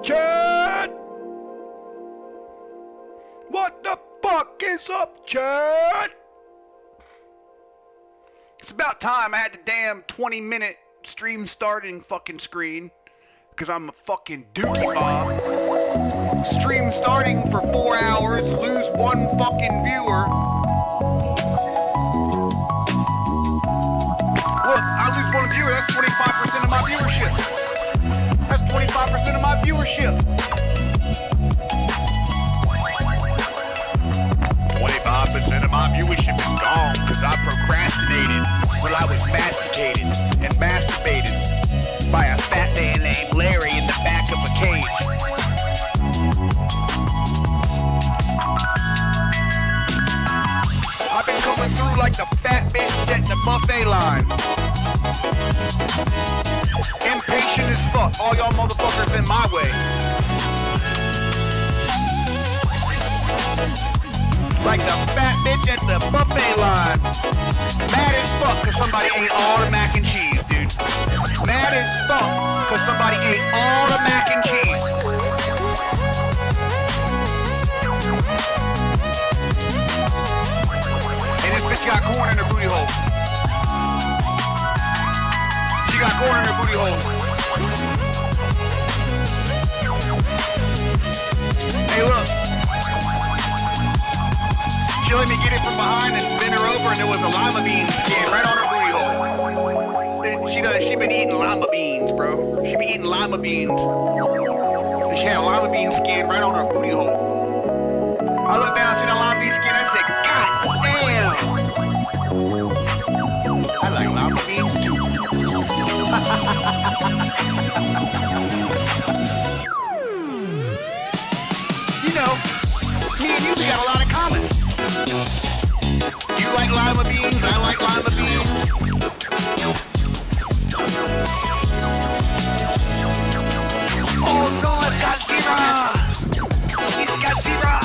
Chad? What the fuck is up, Chad? It's about time I had the damn 20-minute stream starting fucking screen. Because I'm a fucking dookie bomb. Stream starting for 4 hours, lose 1 fucking viewer. Look, I lose 1 viewer, that's 25% of my viewership. That's 25% of my viewership. 25% of my viewership is gone because I procrastinated while I was masticated and masturbated by a fat man named Larry in the back of a cage. I've been coming through like the fat bitch at the buffet line. Impatient as fuck, all y'all motherfuckers in my way. Like the fat bitch at the buffet line. Mad as fuck cause somebody ate all the mac and cheese, dude. Mad as fuck cause somebody ate all the mac and cheese. And this bitch got corn in her booty hole. She got corn in her booty hole. Hey, look. She let me get it from behind and bend her over, and there was a lima bean skin right on her booty hole. She been eating lima beans, bro. She been eating lima beans. And she had a lima bean skin right on her booty hole. I looked down, see that lima bean skin, I said, God damn! I like lima beans too. You know, me and you got a lot of comments. You like lima beans, I like lima beans. Oh no, it's Godzilla! It's Godzilla!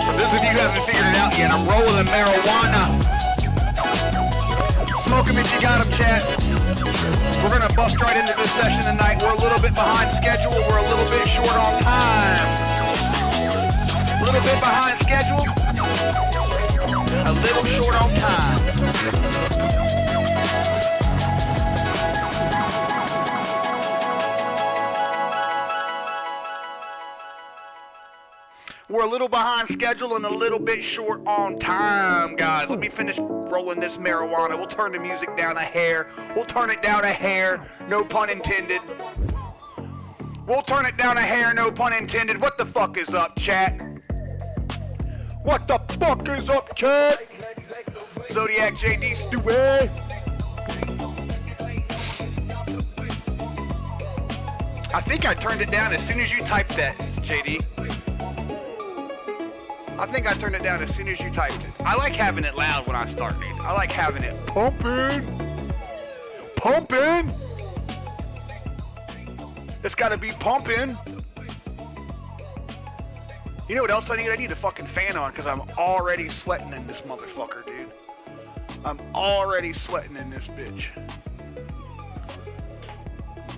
For those of you who haven't figured it out yet, I'm rolling marijuana. Smoke 'em if you got 'em, chat. We're gonna bust right into this session tonight. We're a little bit behind schedule. We're a little bit short on time. A little bit behind schedule. A little short on time. We're a little behind schedule and a little bit short on time, guys. Let me finish rolling this marijuana. We'll turn the music down a hair. We'll turn it down a hair. No pun intended. We'll turn it down a hair. No pun intended. What the fuck is up, chat? What the fuck is up, chat? Zodiac JD Stewie. I think I turned it down as soon as you typed that, JD. I think I turned it down as soon as you typed it. I like having it loud when I start, dude. I like having it pumping. Pumping. It's gotta be pumping. You know what else I need? I need a fucking fan on because I'm already sweating in this motherfucker, dude. I'm already sweating in this bitch.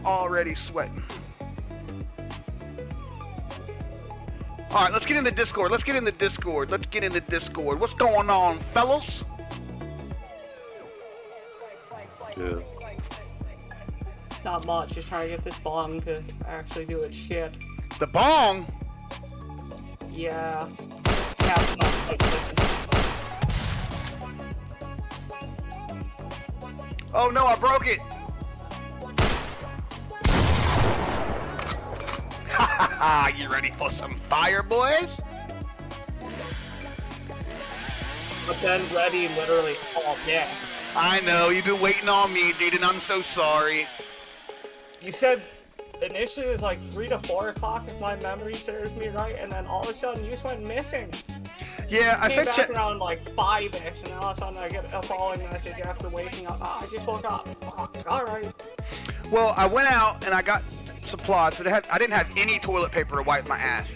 Already sweating. Alright, let's get in the Discord. Let's get in the Discord. Let's get in the Discord. What's going on, fellas? Yeah. Not much, just trying to get this bong to actually do its shit. The bong? Yeah. Oh no, I broke it. You ready for some fire, boys? But then ready literally all day. I know, you've been waiting on me, dude, and I'm so sorry. You said initially it was like 3 to 4 o'clock if my memory serves me right, and then all of a sudden you just went missing. Yeah, I came said back around like 5-ish, and then all of a sudden I get a following message after waking up. Oh, I just woke up. Oh, alright. Well, I went out and I got supplies, so I didn't have any toilet paper to wipe my ass.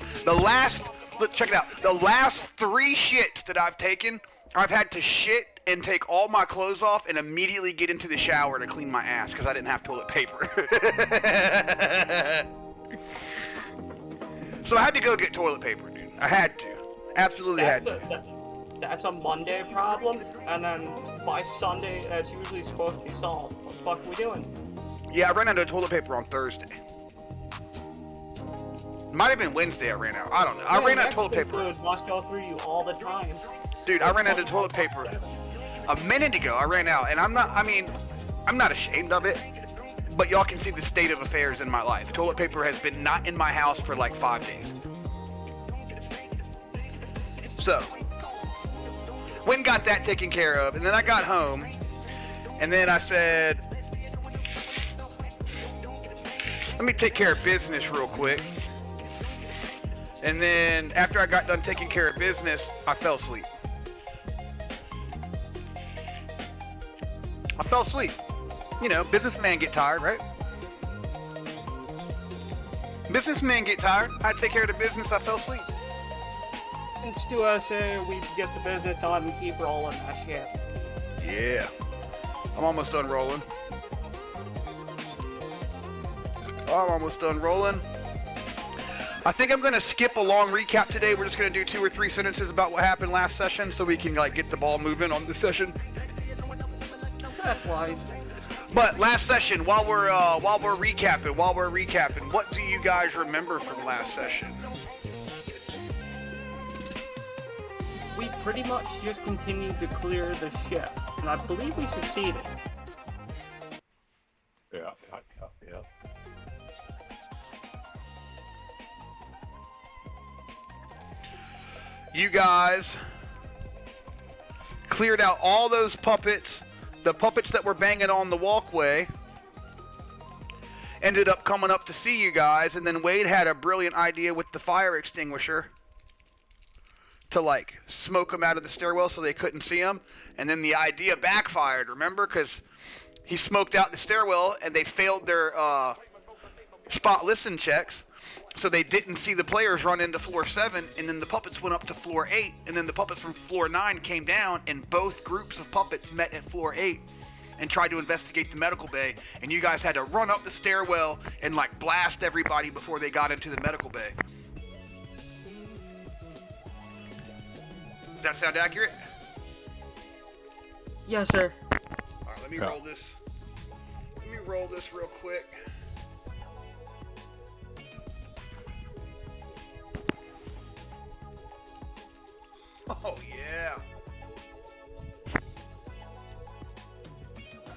Check it out. The last 3 shits that I've taken, I've had to shit and take all my clothes off and immediately get into the shower to clean my ass because I didn't have toilet paper. So I had to go get toilet paper, dude. I had to. Absolutely had to. That's a Monday problem, and then by Sunday, it's usually supposed to be solved. What the fuck are we doing? Yeah, I ran out of toilet paper on Thursday. Might have been Wednesday I ran out. I don't know. I ran out of toilet paper. Food must go through you all the time. Dude, I ran out of toilet paper a minute ago. I ran out, and I'm not ashamed of it, but y'all can see the state of affairs in my life. Toilet paper has been not in my house for like 5 days. So, went and got that taken care of, and then I got home, and then I said, let me take care of business real quick. And then after I got done taking care of business, I fell asleep. You know, businessmen get tired, right? Businessmen get tired. I take care of the business, I fell asleep. And Stu, I say we get the business done and keep rolling that shit. Yeah. I'm almost done rolling. I think I'm going to skip a long recap today. We're just going to do 2 or 3 sentences about what happened last session so we can like get the ball moving on this session. That's wise. But last session, while we're recapping, what do you guys remember from last session? We pretty much just continued to clear the ship, and I believe we succeeded. Yeah. You guys cleared out all those puppets. The puppets that were banging on the walkway ended up coming up to see you guys, and then Wade had a brilliant idea with the fire extinguisher to like smoke them out of the stairwell so they couldn't see him, and then the idea backfired, remember? Because he smoked out the stairwell and they failed their spot listen checks, so they didn't see the players run into floor 7, and then the puppets went up to floor 8, and then the puppets from floor 9 came down, and both groups of puppets met at floor 8 and tried to investigate the medical bay, and you guys had to run up the stairwell and like blast everybody before they got into the medical bay. Does that sound accurate? Yes, sir. Alright, let me roll this. Let me roll this real quick. Oh, yeah.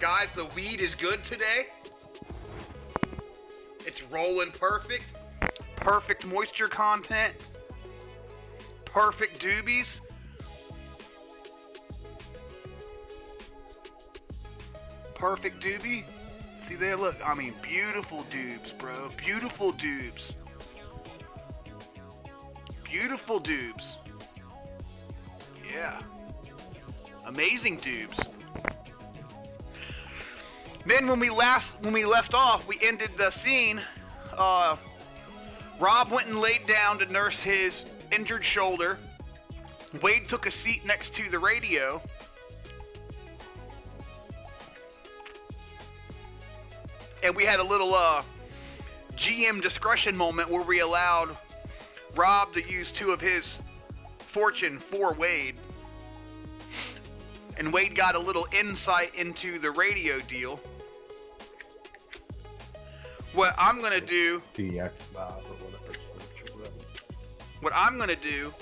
Guys, the weed is good today. It's rolling perfect. Perfect moisture content. Perfect doobies. Perfect doobie. See there, look. I mean, beautiful doobs, bro. Beautiful doobs. Beautiful doobs. Yeah. Amazing dubs. Then when we left off, we ended the scene. Rob went and laid down to nurse his injured shoulder. Wade took a seat next to the radio. And we had a little GM discretion moment where we allowed Rob to use 2 of his fortune for Wade. And Wade got a little insight into the radio deal. What I'm going to do... DX5 or whatever. What I'm going to do...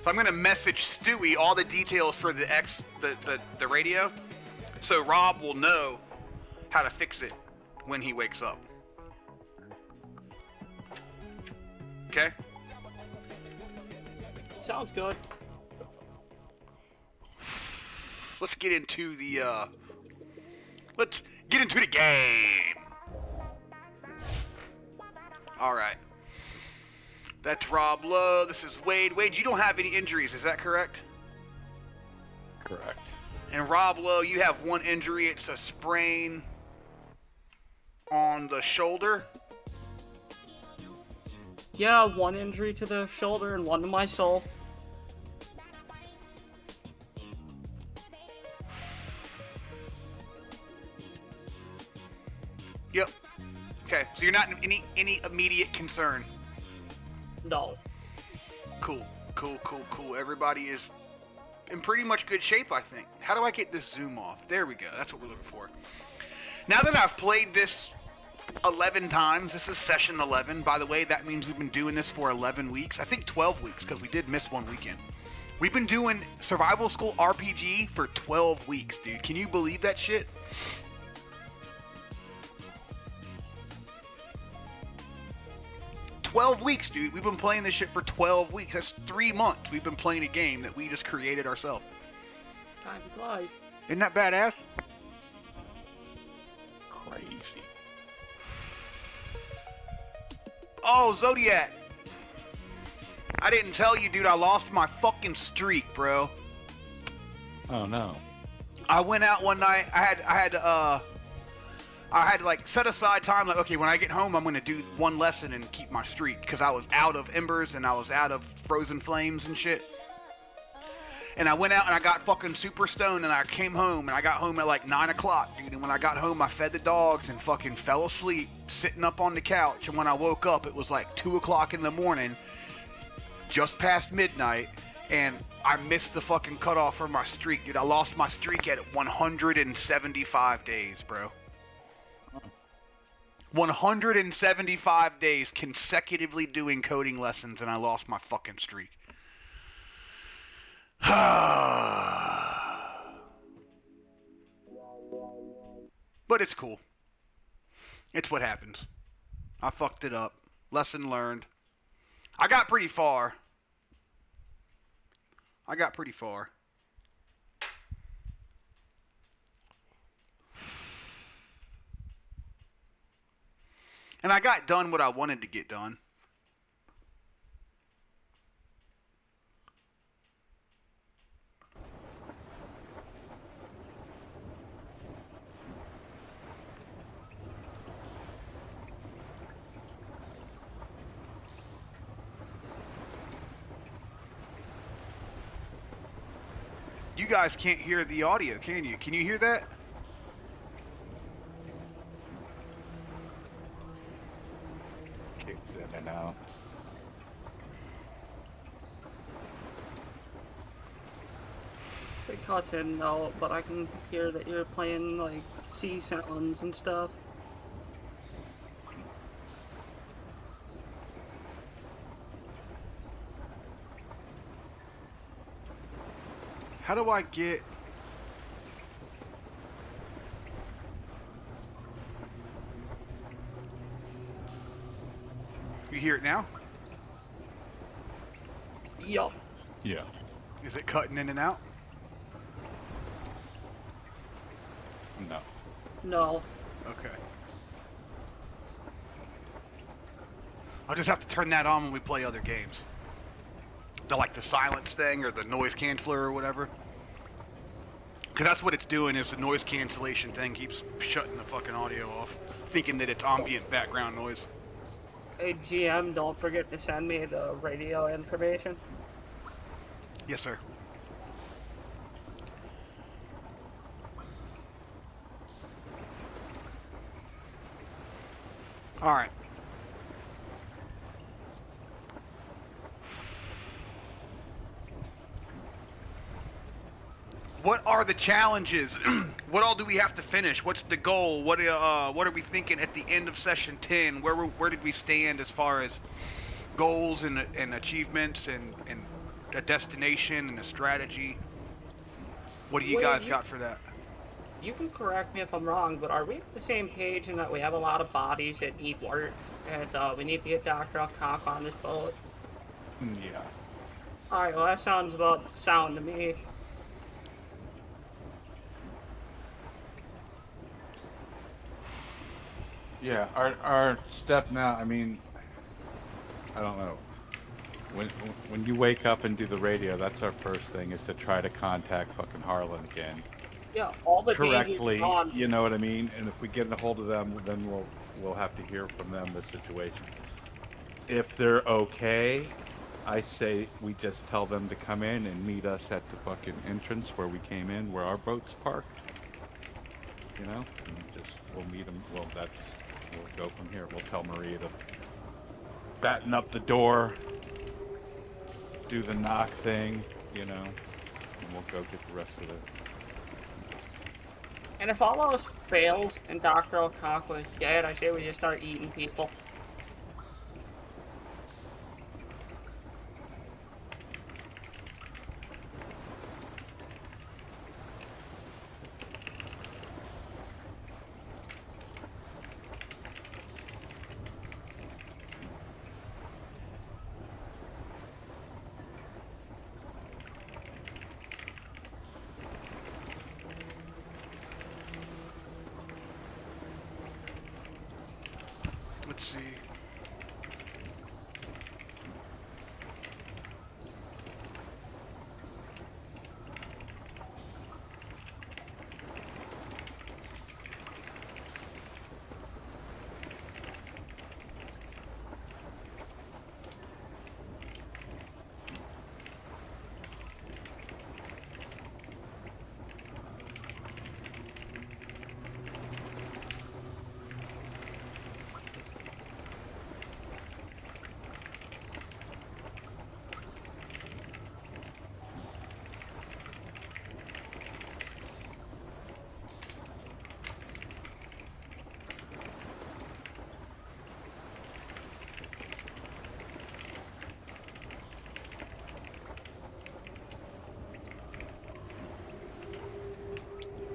So I'm going to message Stewie all the details for the radio. So Rob will know how to fix it when he wakes up. Okay? Sounds good. Let's get into the game. Alright. That's Rob Lowe. This is Wade. Wade, you don't have any injuries, is that correct? Correct. And Rob Lowe, you have one injury. It's a sprain on the shoulder. Yeah, one injury to the shoulder and one to my soul. Yep. Okay, so you're not in any immediate concern. No. Cool. Everybody is in pretty much good shape, I think. How do I get this zoom off? There we go. That's what we're looking for. Now that I've played this 11 times, this is session 11. By the way, that means we've been doing this for 11 weeks. I think 12 weeks, because we did miss one weekend. We've been doing Survival School RPG for 12 weeks, dude. Can you believe that shit? Weeks, dude. We've been playing this shit for 12 weeks. That's 3 months we've been playing a game that we just created ourselves. Time flies. Isn't that badass? Crazy. Oh, Zodiac. I didn't tell you, dude. I lost my fucking streak, bro. Oh no. I went out one night. I had to like set aside time, like, okay, when I get home, I'm going to do one lesson and keep my streak, because I was out of embers and I was out of frozen flames and shit. And I went out and I got fucking super stoned, and I came home, and I got home at like 9 o'clock, dude. And when I got home, I fed the dogs and fucking fell asleep sitting up on the couch. And when I woke up, it was like 2 o'clock in the morning, just past midnight, and I missed the fucking cutoff for my streak, dude. I lost my streak at 175 days, bro. 175 days consecutively doing coding lessons, and I lost my fucking streak. But it's cool. It's what happens. I fucked it up. Lesson learned. I got pretty far. And I got done what I wanted to get done. You guys can't hear the audio, can you? Can you hear that? Kicks in and out. It cuts in and out, but I can hear that you're playing like sea sounds and stuff. How do I get... You hear it now? Yup. Yeah. Is it cutting in and out? No. No. Okay. I'll just have to turn that on when we play other games. Like the silence thing or the noise canceller or whatever. Because that's what it's doing, is the noise cancellation thing keeps shutting the fucking audio off, thinking that it's ambient background noise. Hey GM, don't forget to send me the radio information. Yes, sir. All right. What are the challenges? What all do we have to finish? What's the goal? What are we thinking at the end of session 10? Where did we stand as far as goals and achievements and a destination and a strategy? What do you guys got for that? You can correct me if I'm wrong, but are we at the same page in that we have a lot of bodies that need work, and we need to get Dr. Alcock on this boat? Yeah. Alright, well that sounds about sound to me. Yeah, our step now, I mean, I don't know. When you wake up and do the radio, that's our first thing, is to try to contact fucking Harlan again. Yeah, all the correctly, you know what I mean? And if we get a hold of them, then we'll have to hear from them the situation. If they're okay, I say we just tell them to come in and meet us at the fucking entrance where we came in, where our boat's parked. You know? And we'll meet them. Well, that's we'll go from here. We'll tell Maria to batten up the door, do the knock thing, you know, and we'll go get the rest of it. And if all else fails and Dr. O'Conk is dead, I say we just start eating people. Let's see.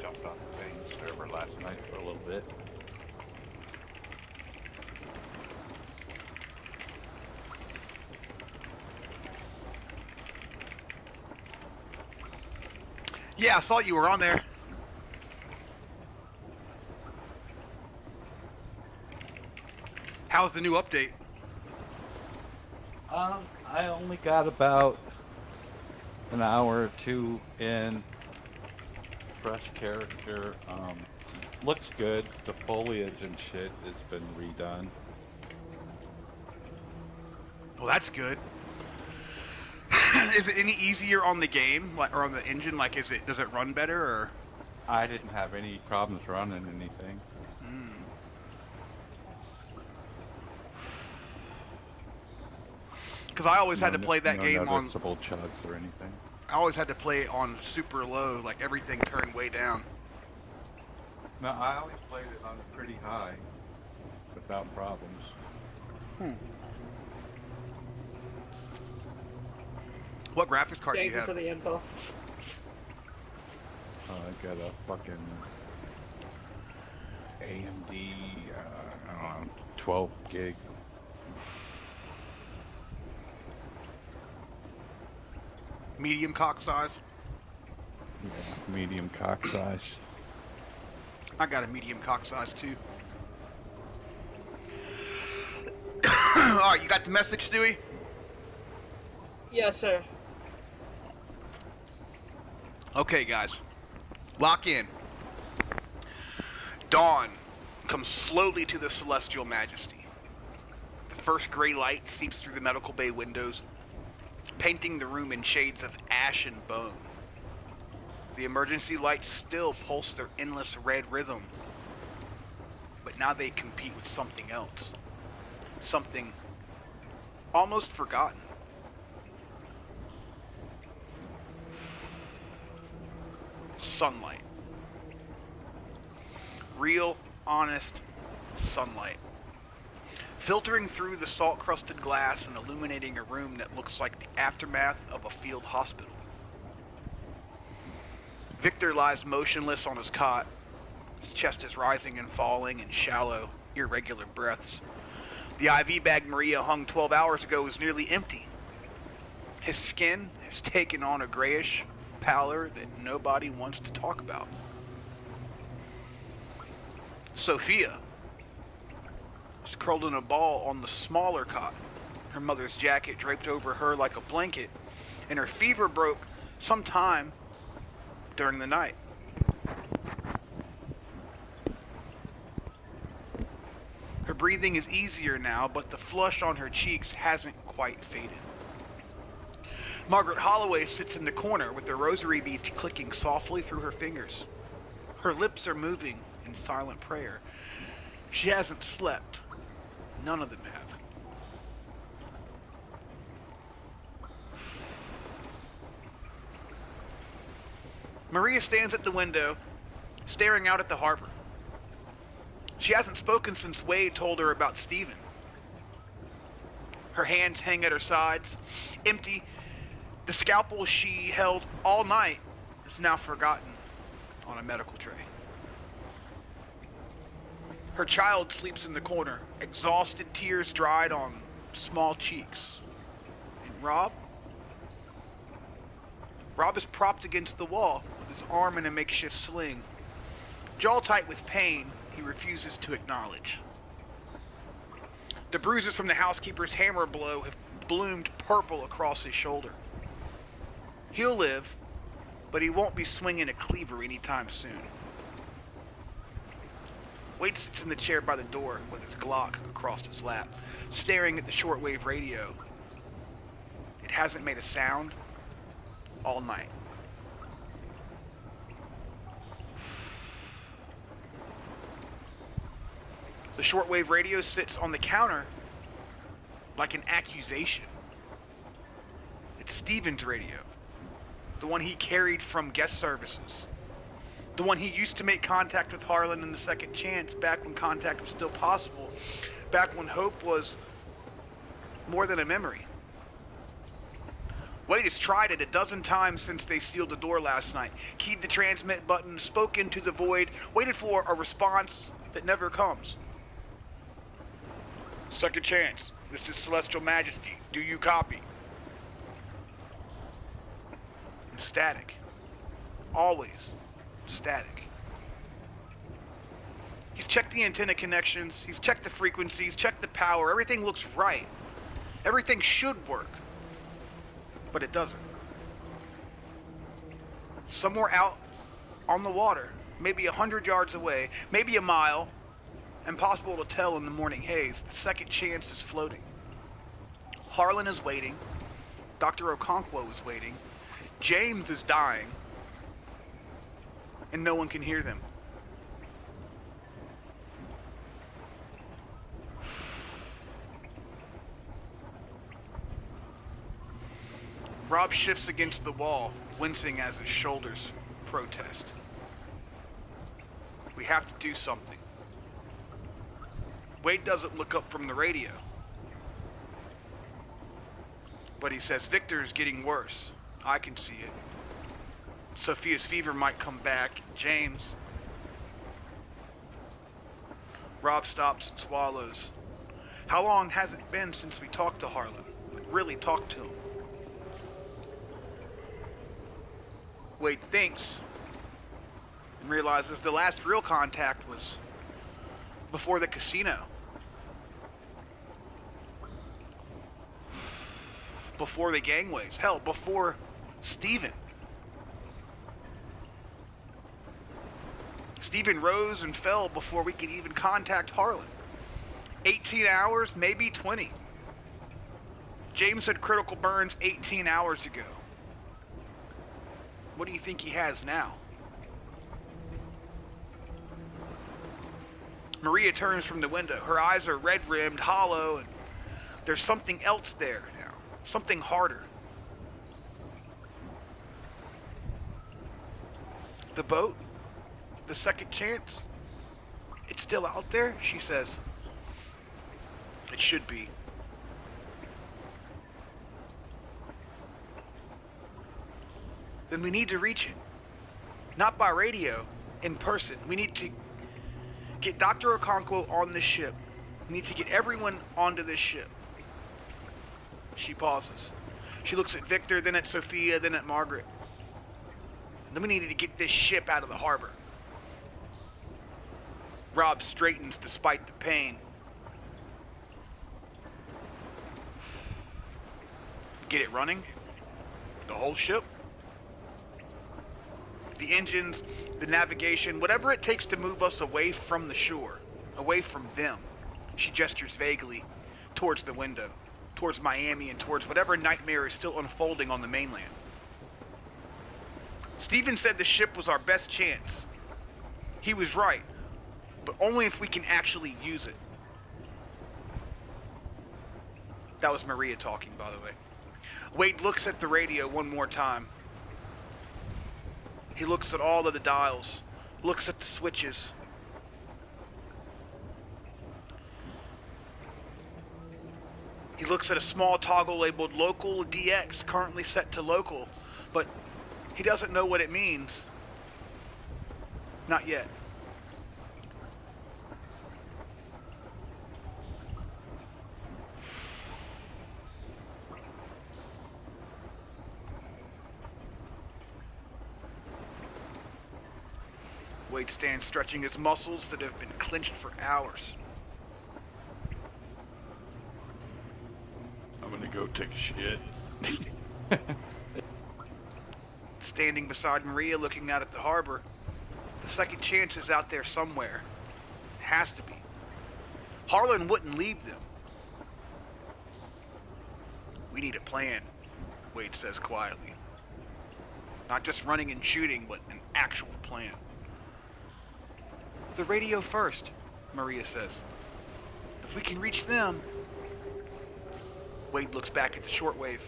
Jumped on the main server last night for a little bit. Yeah, I saw you were on there. How's the new update? I only got about an hour or two in. Fresh character, looks good. The foliage and shit has been redone. Well, that's good. Is it any easier on the game, like, or on the engine? Like, does it run better, or? I didn't have any problems running anything. Because I always had to play that game no on. noticeable chugs or anything. I always had to play it on super low, like everything turned way down. No, I always played it on pretty high, without problems. What graphics card do Thank you you for have? the info. I got a fucking AMD, I don't know, 12 gig. Medium cock size. Yeah, medium cock size. I got a medium cock size too. Alright, you got the message, Stewie? Yes, sir. Okay, guys. Lock in. Dawn comes slowly to the Celestial Majesty. The first gray light seeps through the medical bay windows, painting the room in shades of ash and bone. The emergency lights still pulse their endless red rhythm, but now they compete with something else. Something almost forgotten. Sunlight. Real, honest sunlight. Filtering through the salt-crusted glass and illuminating a room that looks like the aftermath of a field hospital. Victor lies motionless on his cot. His chest is rising and falling in shallow, irregular breaths. The IV bag Maria hung 12 hours ago is nearly empty. His skin has taken on a grayish pallor that nobody wants to talk about. Sophia is curled in a ball on the smaller cot, her mother's jacket draped over her like a blanket, and her fever broke sometime during the night. Her breathing is easier now, but the flush on her cheeks hasn't quite faded. Margaret Holloway sits in the corner with the rosary beads clicking softly through her fingers. Her lips are moving in silent prayer, She hasn't slept. None of them have. Maria stands at the window, staring out at the harbor. She hasn't spoken since Wade told her about Steven. Her hands hang at her sides, empty. The scalpel she held all night is now forgotten on a medical tray. Her child sleeps in the corner, exhausted, tears dried on small cheeks. And Rob is propped against the wall with his arm in a makeshift sling. Jaw tight with pain, he refuses to acknowledge. The bruises from the housekeeper's hammer blow have bloomed purple across his shoulder. He'll live, but he won't be swinging a cleaver anytime soon. Wade sits in the chair by the door with his Glock across his lap, staring at the shortwave radio. It hasn't made a sound all night. The shortwave radio sits on the counter like an accusation. It's Steven's radio, the one he carried from guest services, the one he used to make contact with Harlan in the Second Chance back when contact was still possible, back when hope was more than a memory. Wade has tried it a dozen times since they sealed the door last night, keyed the transmit button, spoke into the void, waited for a response that never comes. Second Chance, this is Celestial Majesty. Do you copy? And static. Always static. He's checked the antenna connections, he's checked the frequencies, checked the power, everything looks right. Everything should work. But it doesn't. Somewhere out on the water, maybe 100 yards away, maybe a mile, impossible to tell in the morning haze, the Second Chance is floating. Harlan is waiting. Dr. Okonkwo is waiting. James is dying. And no one can hear them. Rob shifts against the wall, wincing as his shoulders protest. We have to do something. Wade doesn't look up from the radio. But he says Victor's getting worse. I can see it. Sophia's fever might come back. James. Rob stops and swallows. How long has it been since we talked to Harlan? Really talked to him? Wade thinks and realizes the last real contact was before the casino. Before the gangways. Hell, before Steven. Steven rose and fell before we could even contact Harlan. 18 hours, maybe 20. James had critical burns 18 hours ago. What do you think he has now? Maria turns from the window. Her eyes are red-rimmed, hollow, and there's something else there now. Something harder. The boat? The Second Chance? It's still out there? She says. It should be. Then we need to reach it. Not by radio, in person. We need to get Dr. Okonkwo on this ship. We need to get everyone onto this ship. She pauses. She looks at Victor, then at Sophia, then at Margaret. Then we need to get this ship out of the harbor. Rob straightens despite the pain. Get it running? The whole ship? The engines, the navigation, whatever it takes to move us away from the shore, away from them. She gestures vaguely towards the window, towards Miami, and towards whatever nightmare is still unfolding on the mainland. Steven said the ship was our best chance. He was right. but only if we can actually use it. That was Maria talking, by the way. Wade looks at the radio one more time. He looks at all of the dials, looks at the switches. He looks at a small toggle labeled local DX, currently set to local, but he doesn't know what it means. Not yet. Wade stands stretching his muscles that have been clenched for hours. I'm gonna go take a shit. Standing beside Maria, looking out at the harbor. The second chance is out there somewhere. It has to be. Harlan wouldn't leave them. We need a plan, Wade says quietly. Not just running and shooting, but an actual plan. The radio first, Maria says. If we can reach them... Wade looks back at the shortwave,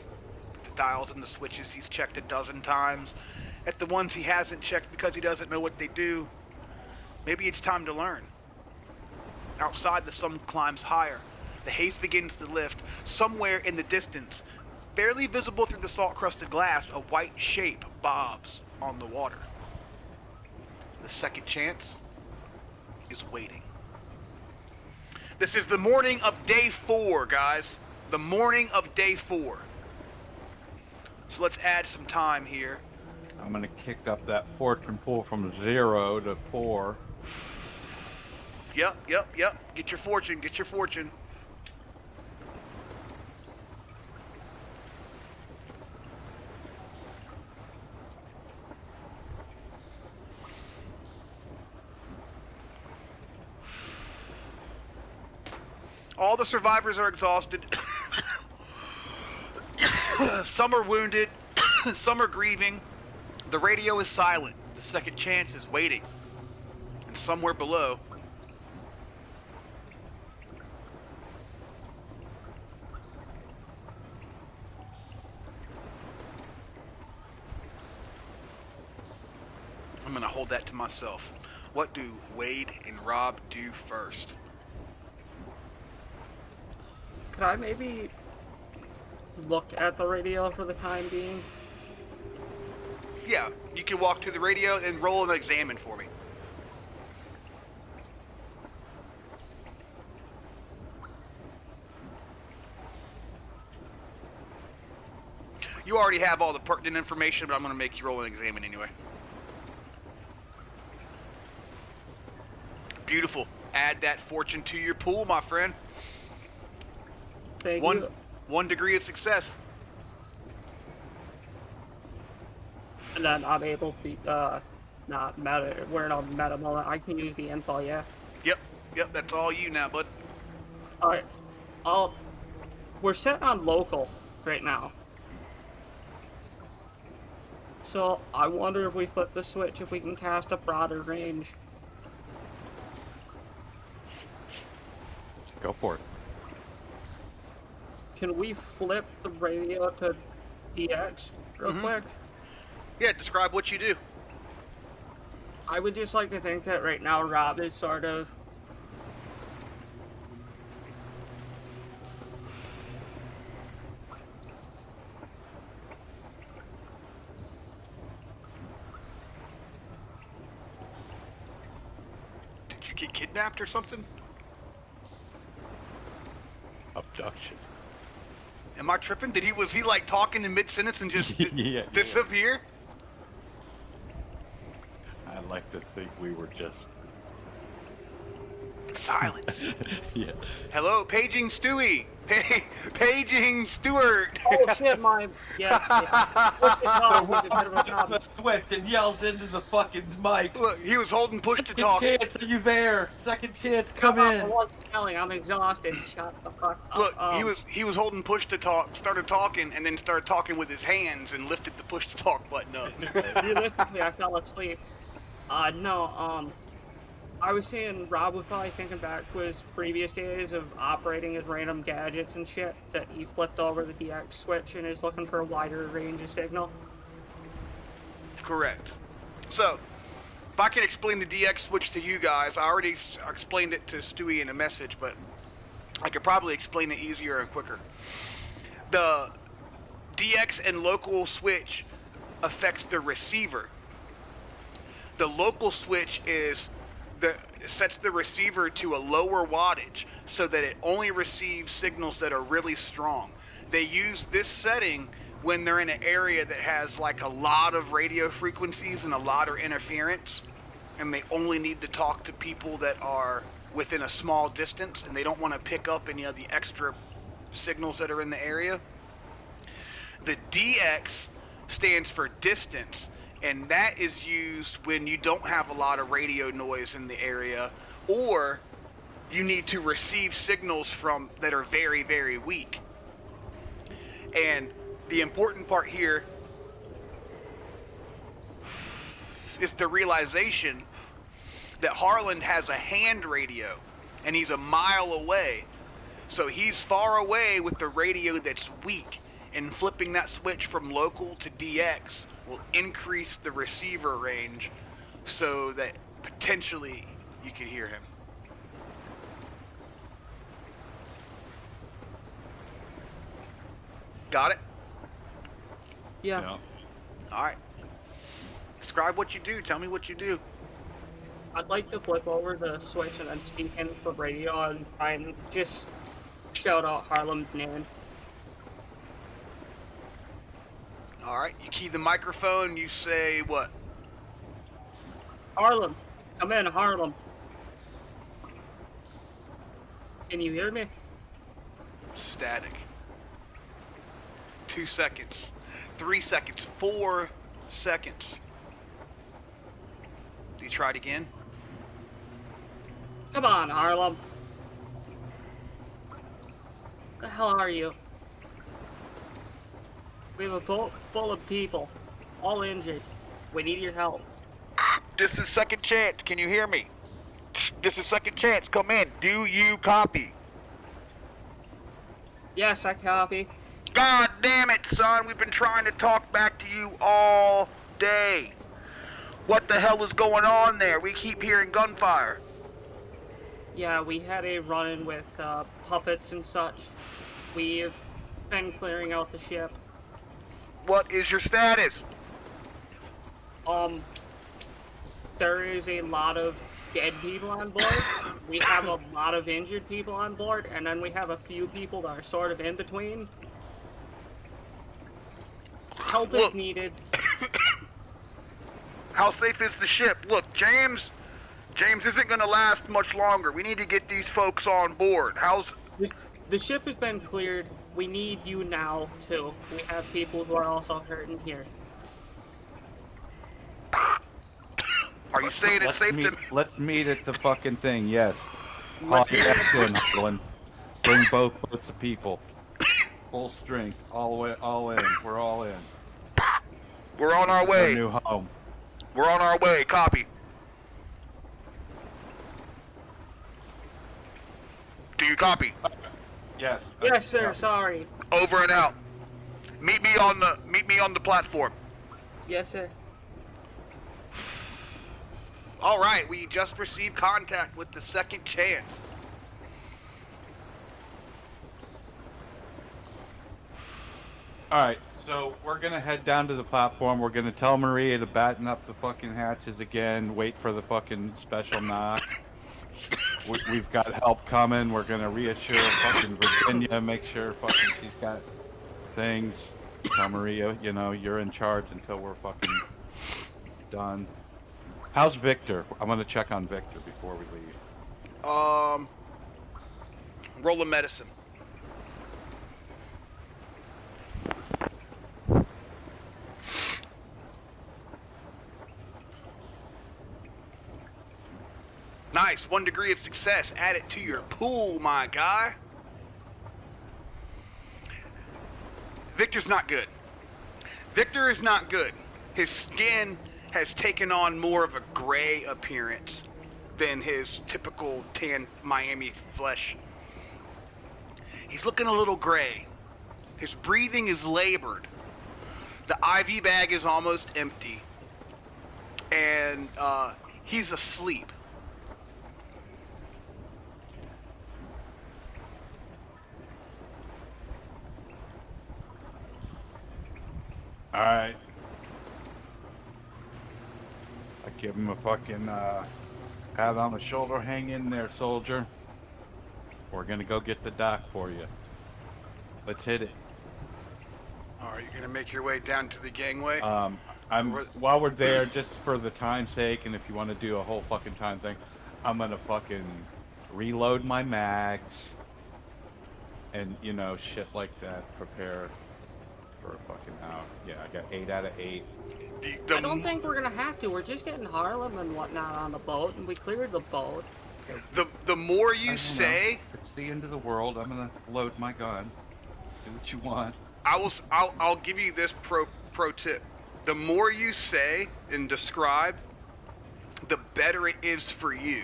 at the dials and the switches he's checked a dozen times, at the ones he hasn't checked because he doesn't know what they do. Maybe it's time to learn. Outside, the sun climbs higher. The haze begins to lift. Somewhere in the distance, barely visible through the salt-crusted glass, a white shape bobs on the water. The second chance is waiting. This is the morning of day 4, guys. The morning of day 4. So let's add some time here. I'm gonna kick up that fortune pool from 0 to 4. Yep. Get your fortune. All the survivors are exhausted. Some are wounded. Some are grieving. The radio is silent. The second chance is waiting. And somewhere below, I'm gonna hold that to myself. What do Wade and Rob do first? Could I maybe look at the radio for the time being? Yeah, you can walk to the radio and roll and examine for me. You already have all the pertinent information, but I'm going to make you roll and examine anyway. Beautiful. Add that fortune to your pool, my friend. Thank you. 1 degree of success. And then I'm able to, not meta, we're in a meta moment. I can use the info, yeah? Yep, that's all you now, bud. Alright. We're set on local right now. So, I wonder if we flip the switch, if we can cast a broader range. Go for it. Can we flip the radio to DX real quick? Yeah, describe what you do. I would just like to think that right now Rob is sort of... Did you get kidnapped or something? Abduction. Am I tripping? Was he like talking in mid-sentence and just disappear? I like to think we were just... Silence. Yeah. Hello, paging Stewie. Paging Stewart. Oh shit, my... Yeah. The switch and yells into the fucking mic. Look, he was holding push to talk. Second chance, are you there? Second chance, come I in. wasn't telling, I'm exhausted. Shut the fuck up. Look, he was holding push to talk, started talking, and then started talking with his hands and lifted the push to talk button up. Realistically, I fell asleep. I was saying Rob was probably thinking back to his previous days of operating his random gadgets and shit, that he flipped over the DX switch and is looking for a wider range of signal. Correct. So, if I can explain the DX switch to you guys, I already explained it to Stewie in a message, but I could probably explain it easier and quicker. The DX and local switch affects the receiver. The local switch sets the receiver to a lower wattage so that it only receives signals that are really strong. They use this setting when they're in an area that has like a lot of radio frequencies and a lot of interference, and they only need to talk to people that are within a small distance, and they don't want to pick up any of the extra signals that are in the area. The DX stands for distance, and that is used when you don't have a lot of radio noise in the area, or you need to receive signals from that are very, very weak. And the important part here is the realization that Harland has a hand radio, and he's a mile away. So he's far away with the radio that's weak, and flipping that switch from local to DX will increase the receiver range so that potentially you can hear him. Got it? Yeah. Alright. Describe what you do. Tell me what you do. I'd like to flip over the switch and then speak in for radio and try and just shout out Harlem's name. Alright, you key the microphone, you say what? Harlem! Come in, Harlem! Can you hear me? Static. 2 seconds. 3 seconds. 4 seconds. Do you try it again? Come on, Harlem! The hell are you? We have a boat full of people, all injured. We need your help. This is second chance. Can you hear me? This is second chance. Come in. Do you copy? Yes, I copy. God damn it, son. We've been trying to talk back to you all day. What the hell is going on there? We keep hearing gunfire. Yeah, we had a run-in with puppets and such. We've been clearing out the ship. What is your status? There is a lot of dead people on board. We have a lot of injured people on board, and then we have a few people that are sort of in between. Help is needed. How safe is the ship? Look, James isn't gonna last much longer. We need to get these folks on board. The ship has been cleared. We need you now, too. We have people who are also hurting here. Are you saying it's safe to... Let's meet at the fucking thing, yes. That's in, Harlan. Bring both boats of people. Full strength, all in. We're all in. We're on our way. Our new home. We're on our way. Copy. Do you copy? Yes. Yes, sir. Sorry. Over and out. Meet me on the platform. Yes, sir. All right, we just received contact with the second chance. All right, so we're gonna head down to the platform. We're gonna tell Maria to batten up the fucking hatches again. Wait for the fucking special knock. We've got help coming. We're gonna reassure fucking Virginia, make sure fucking she's got things. Tell Maria, you know, you're in charge until we're fucking done. How's Victor? I'm gonna check on Victor before we leave. Roll a medicine. Nice, 1 degree of success. Add it to your pool, my guy. Victor's not good. Victor is not good. His skin has taken on more of a gray appearance than his typical tan Miami flesh. He's looking a little gray. His breathing is labored. The IV bag is almost empty. And he's asleep. Alright. I give him a fucking pat on the shoulder. Hang in there, soldier. We're gonna go get the doc for you. Let's hit it. Alright, you're gonna make your way down to the gangway? While we're there, just for the time's sake, and if you want to do a whole fucking time thing, I'm gonna fucking reload my mags, and you know, shit like that. Prepare for a fucking out. Yeah, I got 8 out of 8. I don't think we're gonna have to. We're just getting Harlem and whatnot on the boat, and we cleared the boat. The more you say, it's the end of the world. I'm gonna load my gun. Do what you want. I'll give you this pro tip. The more you say and describe, the better it is for you.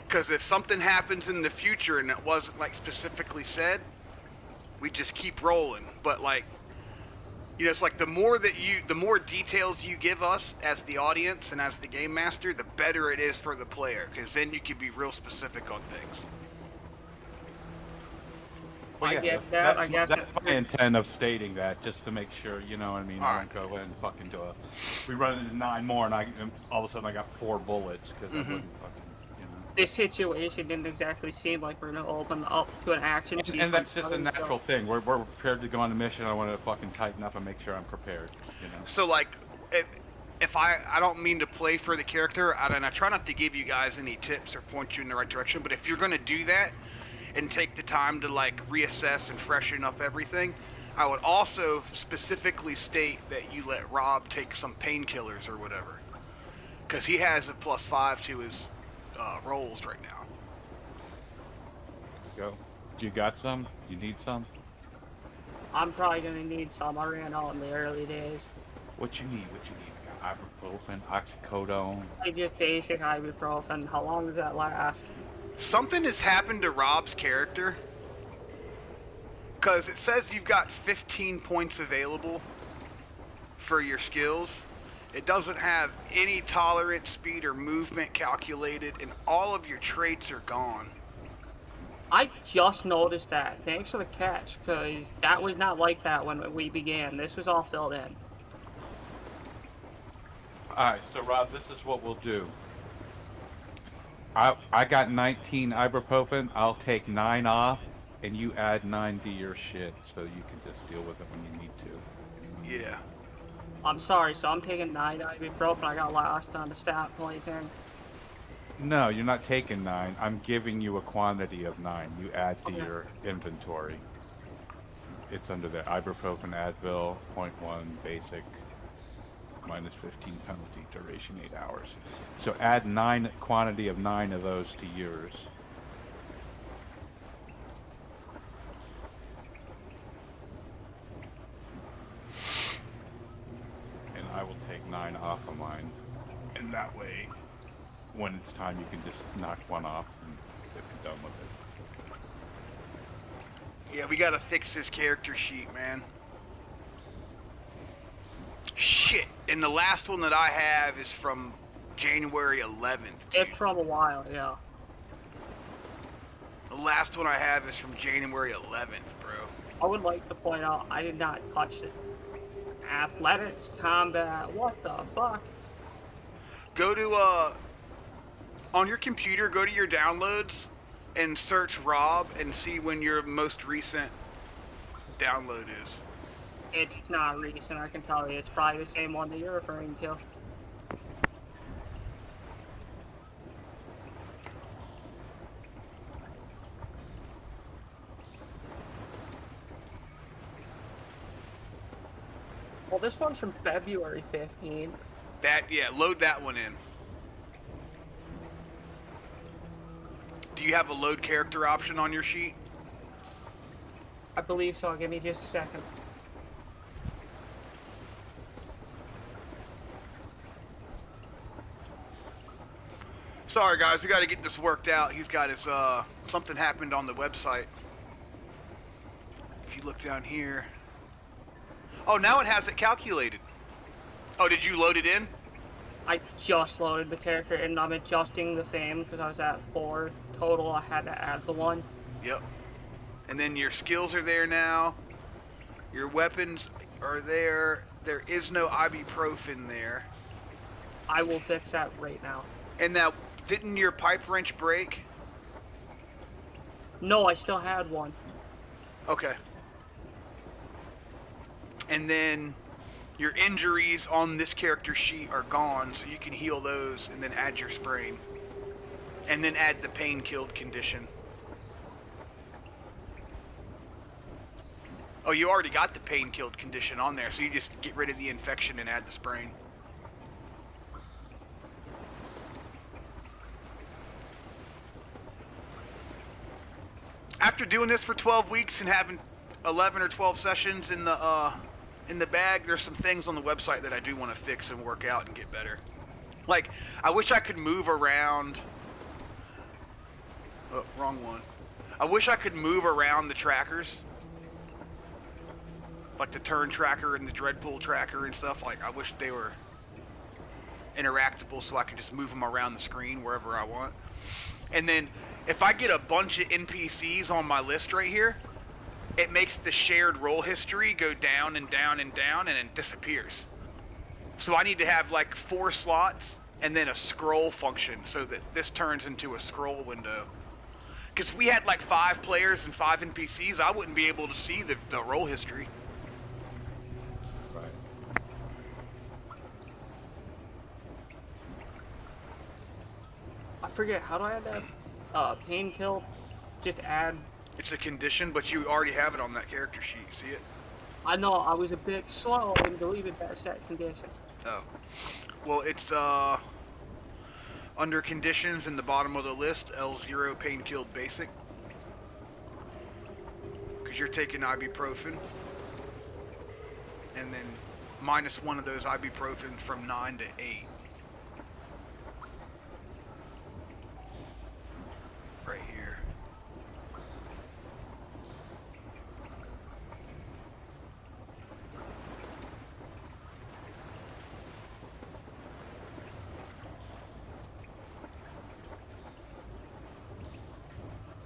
Because if something happens in the future and it wasn't like specifically said, we just keep rolling. But like, you know, it's like the more details you give us as the audience and as the game master, the better it is for the player. Because then you can be real specific on things. Well, I get that. I guess that's my intent of stating that, just to make sure, you know what I mean. All I don't go in and fucking do a. We run into 9 more, and all of a sudden I got 4 bullets because I wouldn't fucking, you know. This situation didn't exactly seem like we're gonna open up to an action sequence. And that's just a natural thing. We're prepared to go on a mission. I want to fucking tighten up and make sure I'm prepared. You know. So like, if I don't mean to play for the character, and I try not to give you guys any tips or point you in the right direction, but if you're gonna do that and take the time to like reassess and freshen up everything, I would also specifically state that you let Rob take some painkillers or whatever, because he has a +5 to his rolls right now. Go. Do you got some? You need some? I'm probably gonna need some. I ran out in the early days. What you need? I got ibuprofen, oxycodone. I just basic ibuprofen. How long does that last? Something has happened to Rob's character, because it says you've got 15 points available for your skills. It doesn't have any tolerance, speed, or movement calculated, and all of your traits are gone. I just noticed that. Thanks for the catch, because that was not like that when we began. This was all filled in. Alright, so Rob, this is what we'll do. I got 19 ibuprofen. I'll take 9 off, and you add 9 to your shit, so you can just deal with it when you need to. Yeah. I'm sorry, so I'm taking 9 ibuprofen. I got lost on the stat point thing. No, you're not taking 9. I'm giving you a quantity of 9. You add to your inventory. It's under there. Ibuprofen, Advil, 0.1, basic, minus 15 penalty, duration 8 hours. So add 9, quantity of 9 of those to yours. And I will take 9 off of mine. And that way, when it's time, you can just knock 1 off and get done with it. Yeah, we gotta fix this character sheet, man. Shit, and the last one that I have is from January 11th. It's from a while, yeah. The last one I have is from January 11th, bro. I would like to point out, I did not touch it. Athletics, combat, what the fuck? Go to, on your computer, go to your downloads and search Rob and see when your most recent download is. It's not recent, I can tell you. It's probably the same one that you're referring to. Well, this one's from February 15th. Load that one in. Do you have a load character option on your sheet? I believe so. Give me just a second. Sorry guys, we got to get this worked out. He's got his something happened on the website. If you look down here. Oh, now it has it calculated. Oh, did you load it in? I just loaded the character and I'm adjusting the fame because I was at 4 total. I had to add the 1. Yep. And then your skills are there now. Your weapons are there. There is no ibuprofen there. I will fix that right now. And now, didn't your pipe wrench break? No, I still had 1. Okay. And then your injuries on this character sheet are gone, so you can heal those and then add your sprain. And then add the pain killed condition. Oh, you already got the pain killed condition on there, so you just get rid of the infection and add the sprain. After doing this for 12 weeks and having 11 or 12 sessions in the bag, there's some things on the website that I do want to fix and work out and get better. Like, I wish I could move around. Oh, wrong one. I wish I could move around the trackers. Like the turn tracker and the dread pull tracker and stuff. Like, I wish they were interactable so I could just move them around the screen wherever I want. And then, if I get a bunch of NPCs on my list right here, it makes the shared roll history go down and down and down, and it disappears. So I need to have like 4 slots and then a scroll function so that this turns into a scroll window. Because if we had like 5 players and 5 NPCs, I wouldn't be able to see the roll history. Right. I forget, how do I add that pain kill? Just add... It's a condition, but you already have it on that character sheet. You see it? I know, I was a bit slow in deleting that set condition. Oh. Well, it's under conditions in the bottom of the list, L0 pain killed basic. Because you're taking ibuprofen. And then -1 of those ibuprofen from 9 to 8. Right here.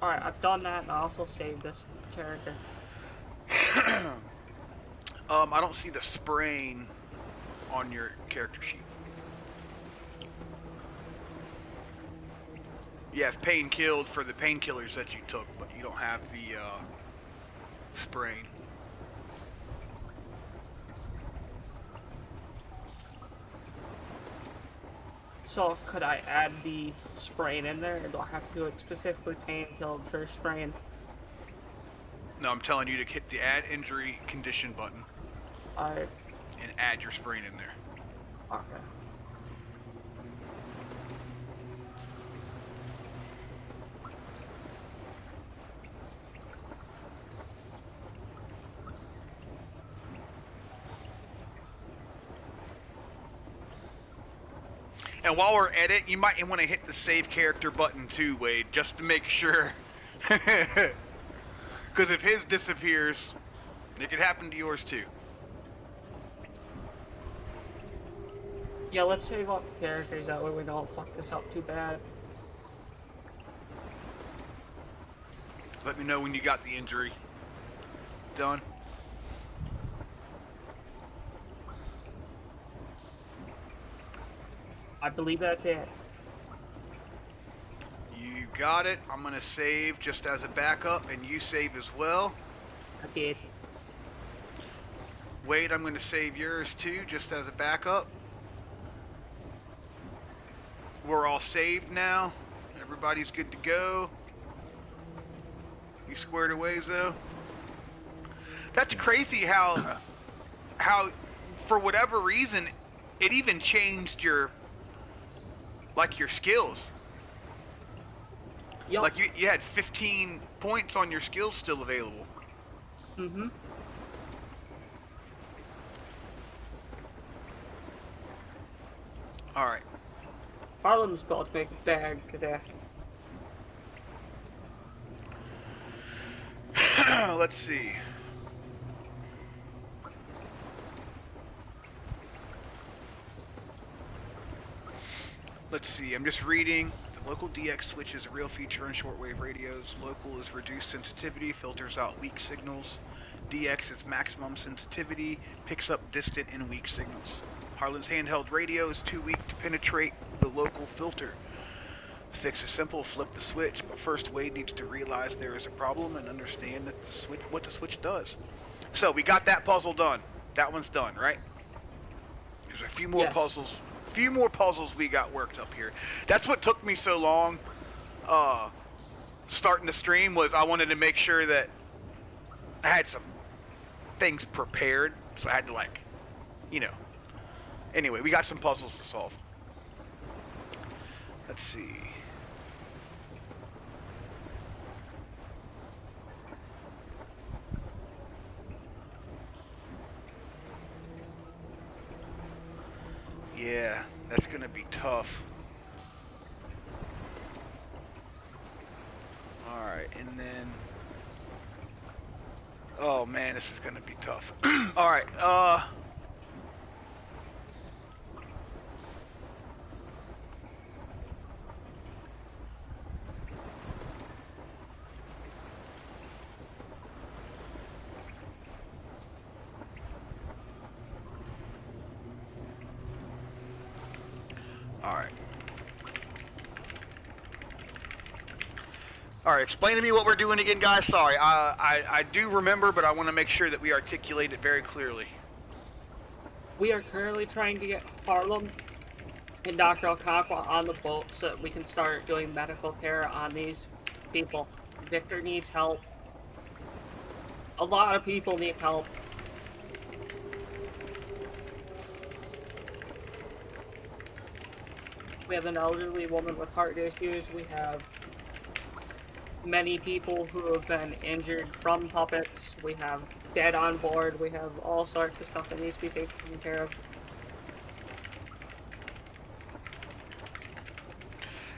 Alright, I've done that and I also saved this character. I don't see the sprain on your character sheet. You have pain killed for the painkillers that you took, but you don't have the sprain. So, could I add the sprain in there, or do I have to do it specifically pain killed for sprain? No, I'm telling you to hit the add injury condition button. Alright. And add your sprain in there. Okay. And while we're at it, you might want to hit the save character button too, Wade, just to make sure. Because if his disappears, it could happen to yours too. Yeah, let's save up the characters, that way we don't fuck this up too bad. Let me know when you got the injury done. I believe that's it. You got it. I'm going to save just as a backup, and you save as well. I did. Wade, I'm going to save yours too, just as a backup. We're all saved now. Everybody's good to go. You squared away, though. That's crazy how for whatever reason, it even changed your skills. Yep. Like you had 15 points on your skills still available. Mm-hmm. All right. Harlem's about to make a bag today. Let's see. Let's see, I'm just reading. The local DX switch is a real feature in shortwave radios. Local is reduced sensitivity, filters out weak signals. DX is maximum sensitivity, picks up distant and weak signals. Harlan's handheld radio is too weak to penetrate the local filter. The fix is simple, flip the switch, but first Wade needs to realize there is a problem and understand that what the switch does. So we got that puzzle done. That one's done, right? There's a few more puzzles. Few more puzzles we got worked up here. That's what took me so long starting the stream, was I wanted to make sure that I had some things prepared, so I had to, like, you know. Anyway, we got some puzzles to solve. Let's see. Yeah, that's gonna be tough. Alright, and then... Oh man, this is gonna be tough. Alright, Alright, explain to me what we're doing again, guys. Sorry, I do remember, but I want to make sure that we articulate it very clearly. We are currently trying to get Harlem and Dr. Alcacqua on the boat so that we can start doing medical care on these people. Victor needs help. A lot of people need help. We have an elderly woman with heart issues. We have many people who have been injured from puppets. We have dead on board. We have all sorts of stuff that needs to be taken care of.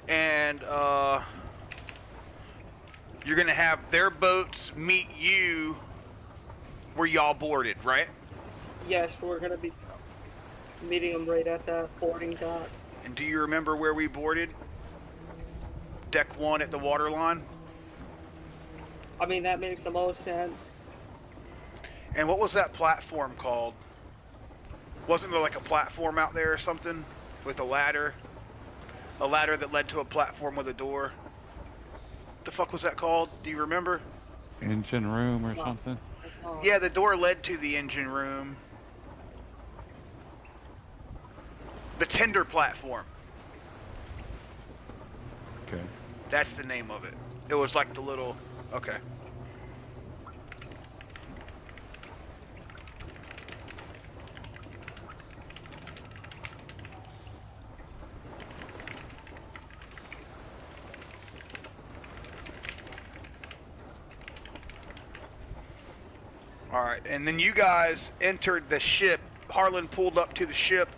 And you're gonna have their boats meet you where y'all boarded, right? Yes, we're gonna be meeting them right at the boarding dock. And do you remember where we boarded? Deck 1 at the waterline? I mean, that makes the most sense. And what was that platform called? Wasn't there like a platform out there or something with a ladder? A ladder that led to a platform with a door? What the fuck was that called? Do you remember? Engine room or something? Yeah, the door led to the engine room. The tender platform. Okay. That's the name of it. It was like the little... Okay. Alright, and then you guys entered the ship. Harlan pulled up to the ship.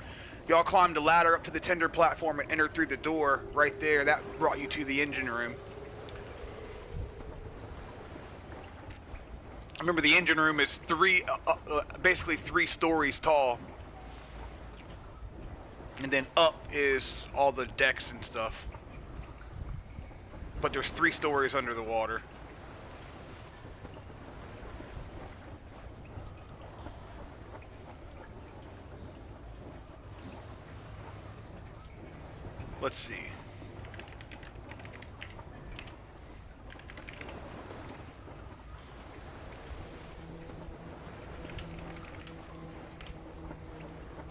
Y'all climbed a ladder up to the tender platform and entered through the door right there. That brought you to the engine room. Remember, the engine room is basically 3 stories tall. And then up is all the decks and stuff. But there's 3 stories under the water. Let's see.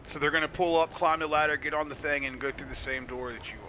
So they're going to pull up, climb the ladder, get on the thing, and go through the same door that you are.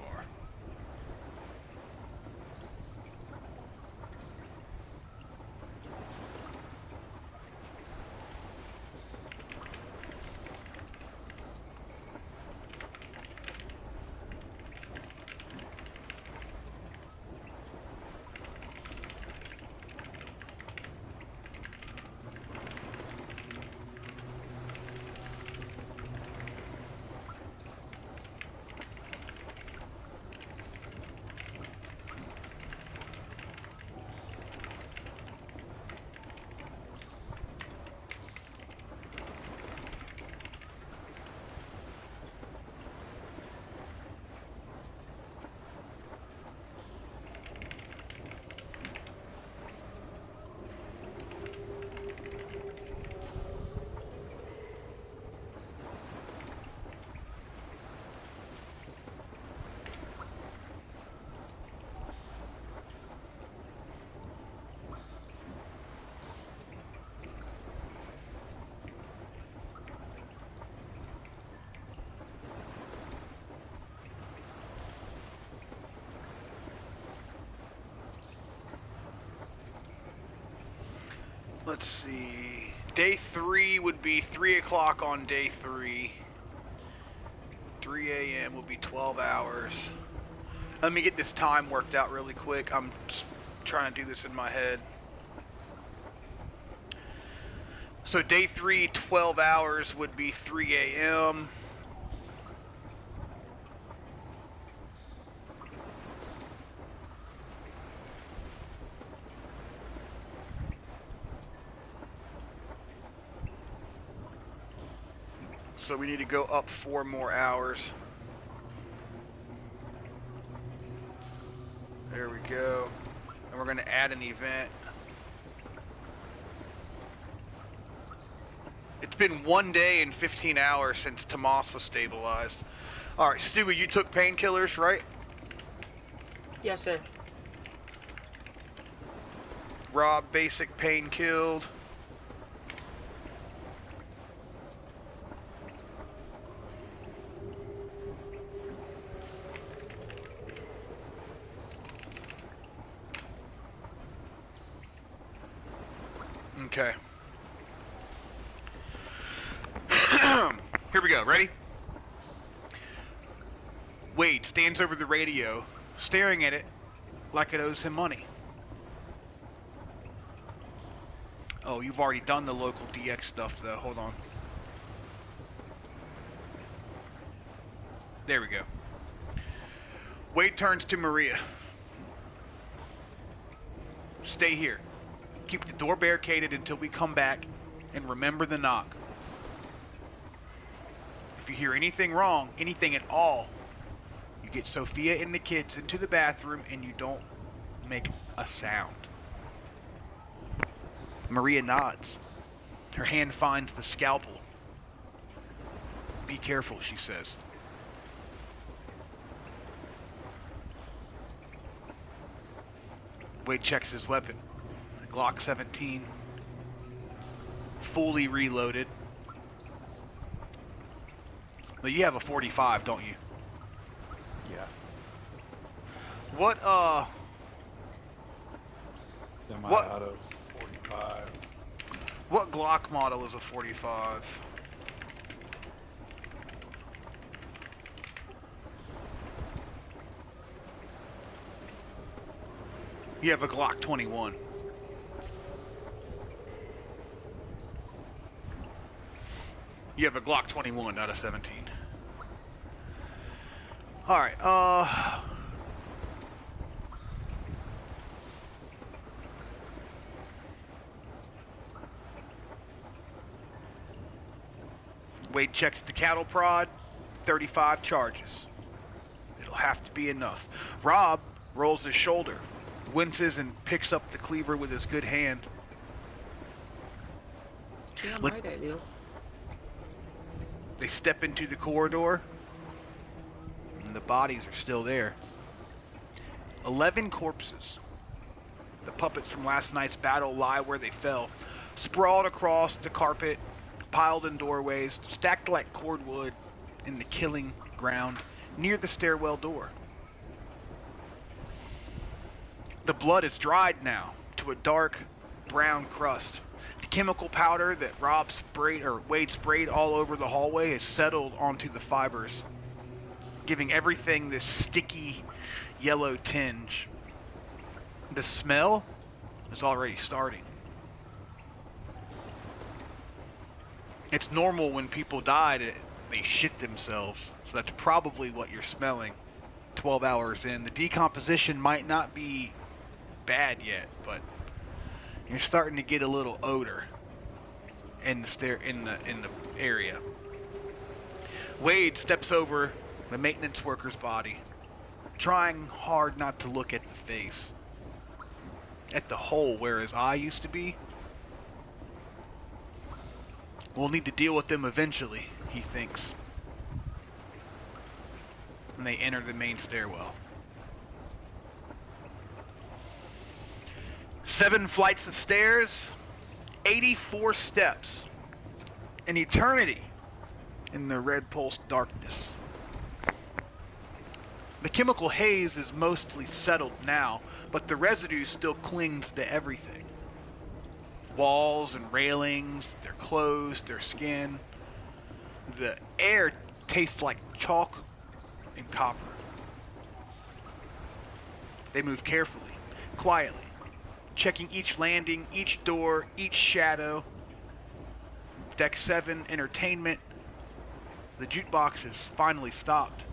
Let's see. Day 3 would be 3 o'clock on day 3. 3 a.m. would be 12 hours. Let me get this time worked out really quick. I'm just trying to do this in my head. So day 3, 12 hours would be 3 a.m. So we need to go up 4 more hours. There we go. And we're going to add an event. It's been 1 day and 15 hours since Tomas was stabilized. Alright, Stewie, you took painkillers, right? Yes, sir. Rob, basic pain killed. Okay. Here we go. Ready? Wade stands over the radio, staring at it like it owes him money. Oh, you've already done the local DX stuff, though. Hold on. There we go. Wade turns to Maria. Stay here. Keep the door barricaded until we come back, and remember the knock. If you hear anything wrong, anything at all, you get Sophia and the kids into the bathroom and you don't make a sound. Maria nods. Her hand finds the scalpel. Be careful, she says. Wade checks his weapon. Glock 17. Fully reloaded. Well, you have a 45, don't you? Yeah. What, Semi-auto 45. what Glock model is a 45? You have a Glock 21. You have a Glock 21, not a 17. Alright, Wade checks the cattle prod, 35 charges. It'll have to be enough. Rob rolls his shoulder, winces and picks up the cleaver with his good hand. Damn Look- right I do. They step into the corridor, and the bodies are still there. 11 corpses. The puppets from last night's battle lie where they fell, sprawled across the carpet, piled in doorways, stacked like cordwood in the killing ground near the stairwell door. The blood is dried now to a dark brown crust. The chemical powder that Wade sprayed all over the hallway has settled onto the fibers, giving everything this sticky yellow tinge. The smell is already starting. It's normal when people die they shit themselves, so that's probably what you're smelling 12 hours in. The decomposition might not be bad yet, but you're starting to get a little odor in the area. Wade steps over the maintenance worker's body, trying hard not to look at the face, at the hole where his eye used to be. We'll need to deal with them eventually, he thinks. And they enter the main stairwell. 7 flights of stairs, 84 steps, an eternity in the red pulsed darkness. The chemical haze is mostly settled now, but the residue still clings to everything. walls and railings, their clothes, their skin. The air tastes like chalk and copper. They move carefully, quietly, checking each landing, each door, each shadow. Deck 7, entertainment. The jukebox has finally stopped.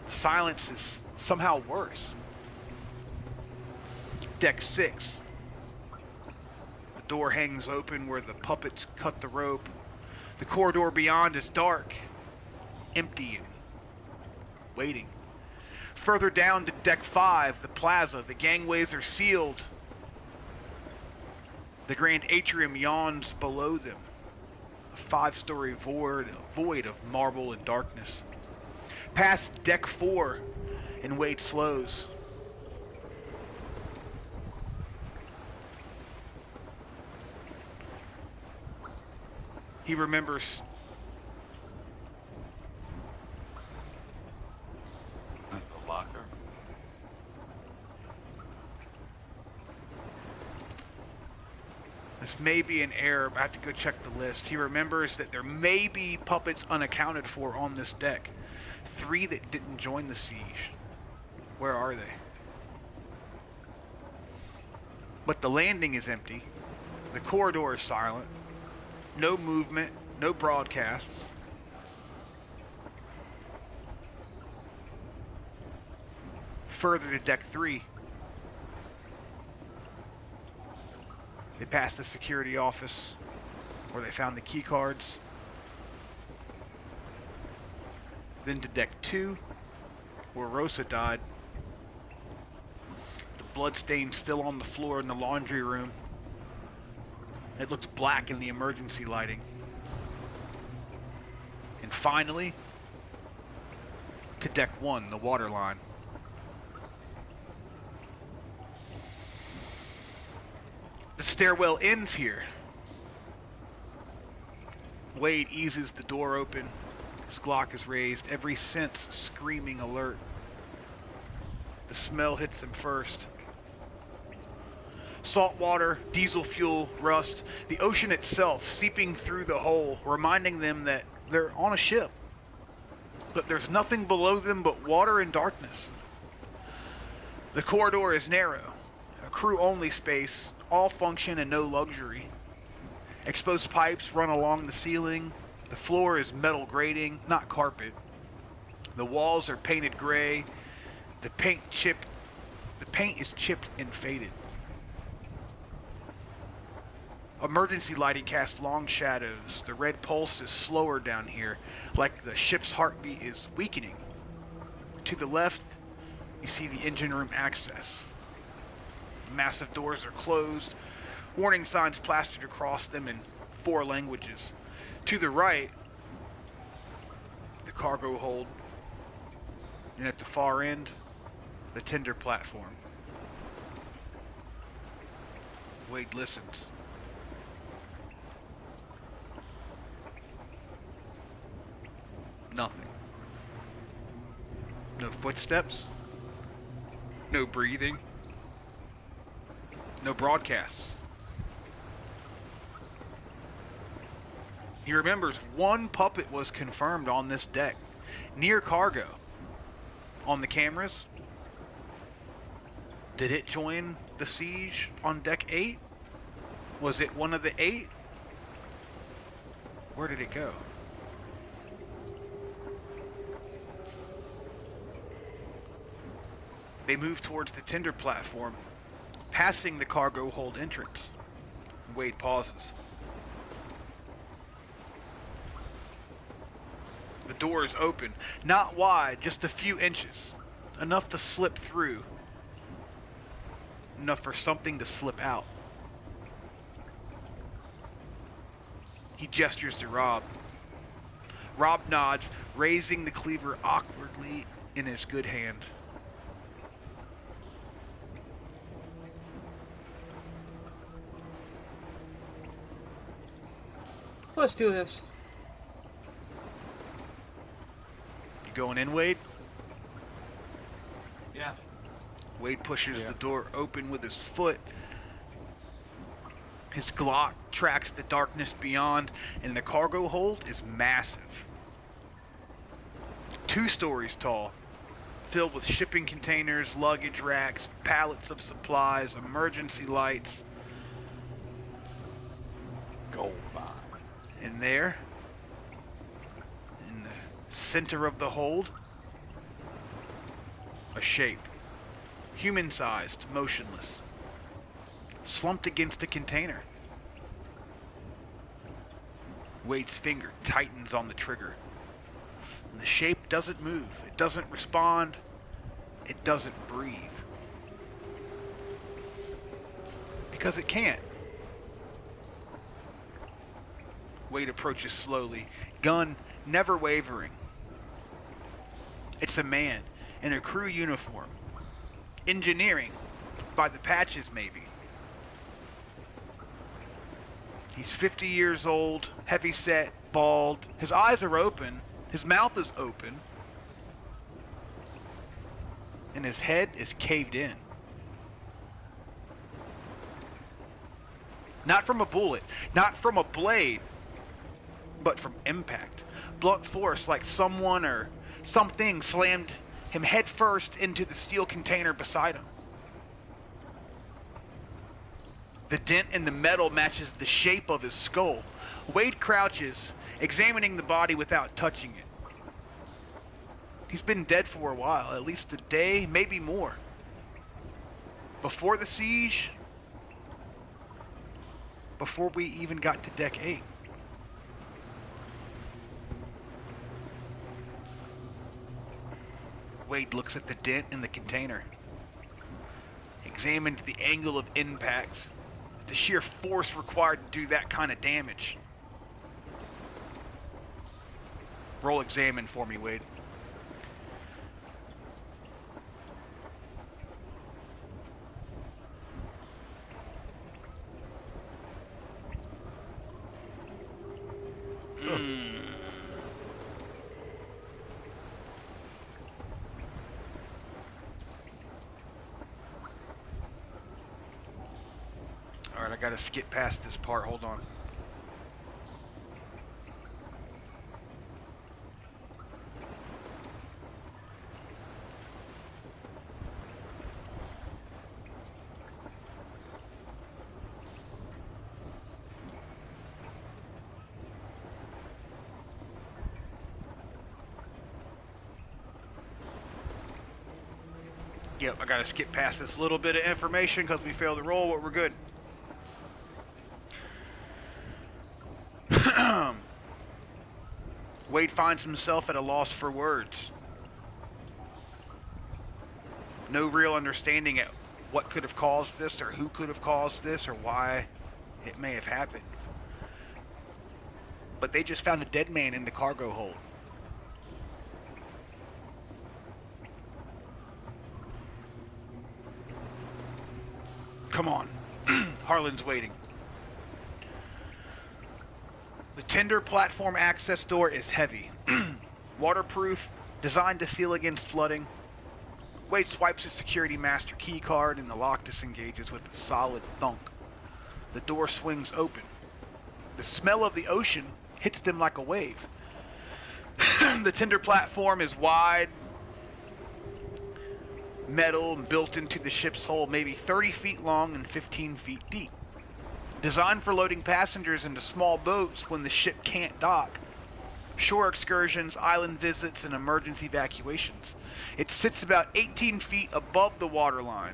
The silence is somehow worse. Deck 6. The door hangs open where the puppets cut the rope. The corridor beyond is dark, empty, and waiting. Further down to Deck 5, the plaza, the gangways are sealed. The grand atrium yawns below them, a 5-story void of marble and darkness. Past Deck 4, and Wade slows. He remembers The locker. this may be an error. I have to go check the list. He remembers that there may be puppets unaccounted for on this deck. 3 that didn't join the siege. Where are they? But the landing is empty. The corridor is silent. No movement, no broadcasts. Further to Deck 3. They passed the security office where they found the key cards. Then to Deck 2, where Rosa died. The bloodstains still on the floor in the laundry room. It looks black in the emergency lighting. And finally, to Deck 1, the water line. The stairwell ends here. Wade eases the door open. His Glock is raised, every sense screaming alert. The smell hits him first. Salt water, diesel fuel, rust, the ocean itself seeping through the hole, reminding them that they're on a ship. But there's nothing below them but water and darkness. The corridor is narrow, a crew-only space, all function and no luxury. Exposed pipes run along the ceiling. The floor is metal grating, not carpet. The walls are painted gray. The paint is chipped and faded. Emergency lighting casts long shadows. The red pulse is slower down here, like the ship's heartbeat is weakening. To the left, you see the engine room access. Massive doors are closed, warning signs plastered across them in 4 languages. To the right, the cargo hold, and at the far end, the tender platform. Wade listens. Nothing. No footsteps. No breathing. No broadcasts. He remembers one puppet was confirmed on this deck, near cargo. On the cameras. Did it join the siege on Deck 8? Was it one of the 8? Where did it go? They move towards the tender platform, passing the cargo hold entrance. Wade pauses. The door is open, not wide, just a few inches. Enough to slip through. Enough for something to slip out. He gestures to Rob. Rob nods, raising the cleaver awkwardly in his good hand. Let's do this. You going in, Wade? Yeah. Wade pushes the door open with his foot. His Glock tracks the darkness beyond, and the cargo hold is massive. 2 stories tall, filled with shipping containers, luggage racks, pallets of supplies, emergency lights. Gold mine. And there, in the center of the hold, a shape. Human-sized, motionless. Slumped against a container. Wade's finger tightens on the trigger. And the shape doesn't move. It doesn't respond. It doesn't breathe. Because it can't. Wade approaches slowly, gun never wavering. It's a man in a crew uniform. Engineering, by the patches maybe. He's 50 years old, heavy-set, bald. His eyes are open. His mouth is open. And his head is caved in. Not from a bullet, not from a blade, but from impact. Blunt force, like someone or something slammed him head first into the steel container beside him. The dent in the metal matches the shape of his skull. Wade crouches, examining the body without touching it. He's been dead for a while, at least a day, maybe more. Before the siege, before we even got to deck 8. Wade looks at the dent in the container, examines the angle of impact, the sheer force required to do that kind of damage. Roll examine for me, Wade. Alright, I gotta skip past this part. Hold on. Yep, I gotta skip past this little bit of information because we failed to roll, but we're good. Wade finds himself at a loss for words. No real understanding at what could have caused this, or who could have caused this, or why it may have happened. But they just found a dead man in the cargo hold. Come on. Harlan's waiting. The tender platform access door is heavy. Waterproof, designed to seal against flooding. Wade swipes his security master key card and the lock disengages with a solid thunk. The door swings open. The smell of the ocean hits them like a wave. The tender platform is wide, metal, and built into the ship's hull, maybe 30 feet long and 15 feet deep. Designed for loading passengers into small boats when the ship can't dock. Shore excursions, island visits, and emergency evacuations. It sits about 18 feet above the waterline.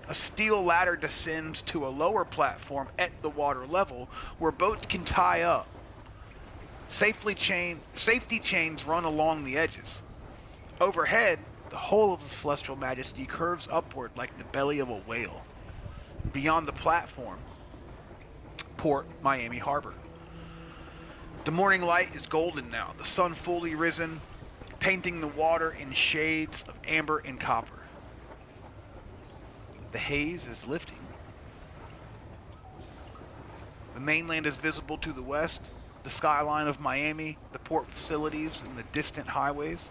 A steel ladder descends to a lower platform at the water level where boats can tie up. Safety chains run along the edges. Overhead, the whole of the Celestial Majesty curves upward like the belly of a whale. Beyond the platform, Port Miami Harbor. The morning light is golden now, the sun fully risen, painting the water in shades of amber and copper. The haze is lifting. The mainland is visible to the west, the skyline of Miami, the port facilities, and the distant highways.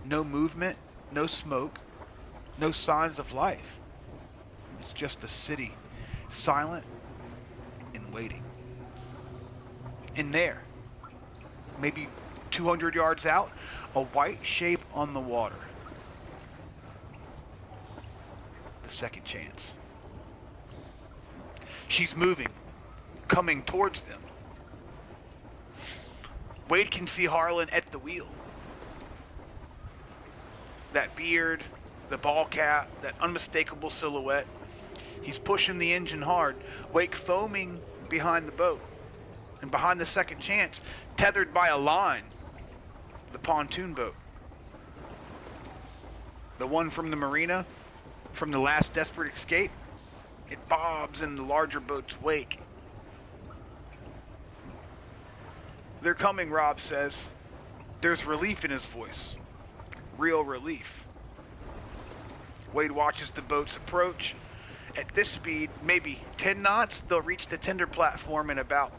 No movement, no smoke, no signs of life. It's just a city, silent and waiting. And there, maybe 200 yards out, a white shape on the water. The second chance. She's moving, coming towards them. Wade can see Harlan at the wheel. That beard, the ball cap, that unmistakable silhouette. He's pushing the engine hard. Wake foaming behind the boat. And behind the second chance, tethered by a line, the pontoon boat. The one from the marina, from the last desperate escape, it bobs in the larger boat's wake. They're coming, Rob says. There's relief in his voice. Real relief. Wade watches the boats approach. At this speed, maybe 10 knots, they'll reach the tender platform in about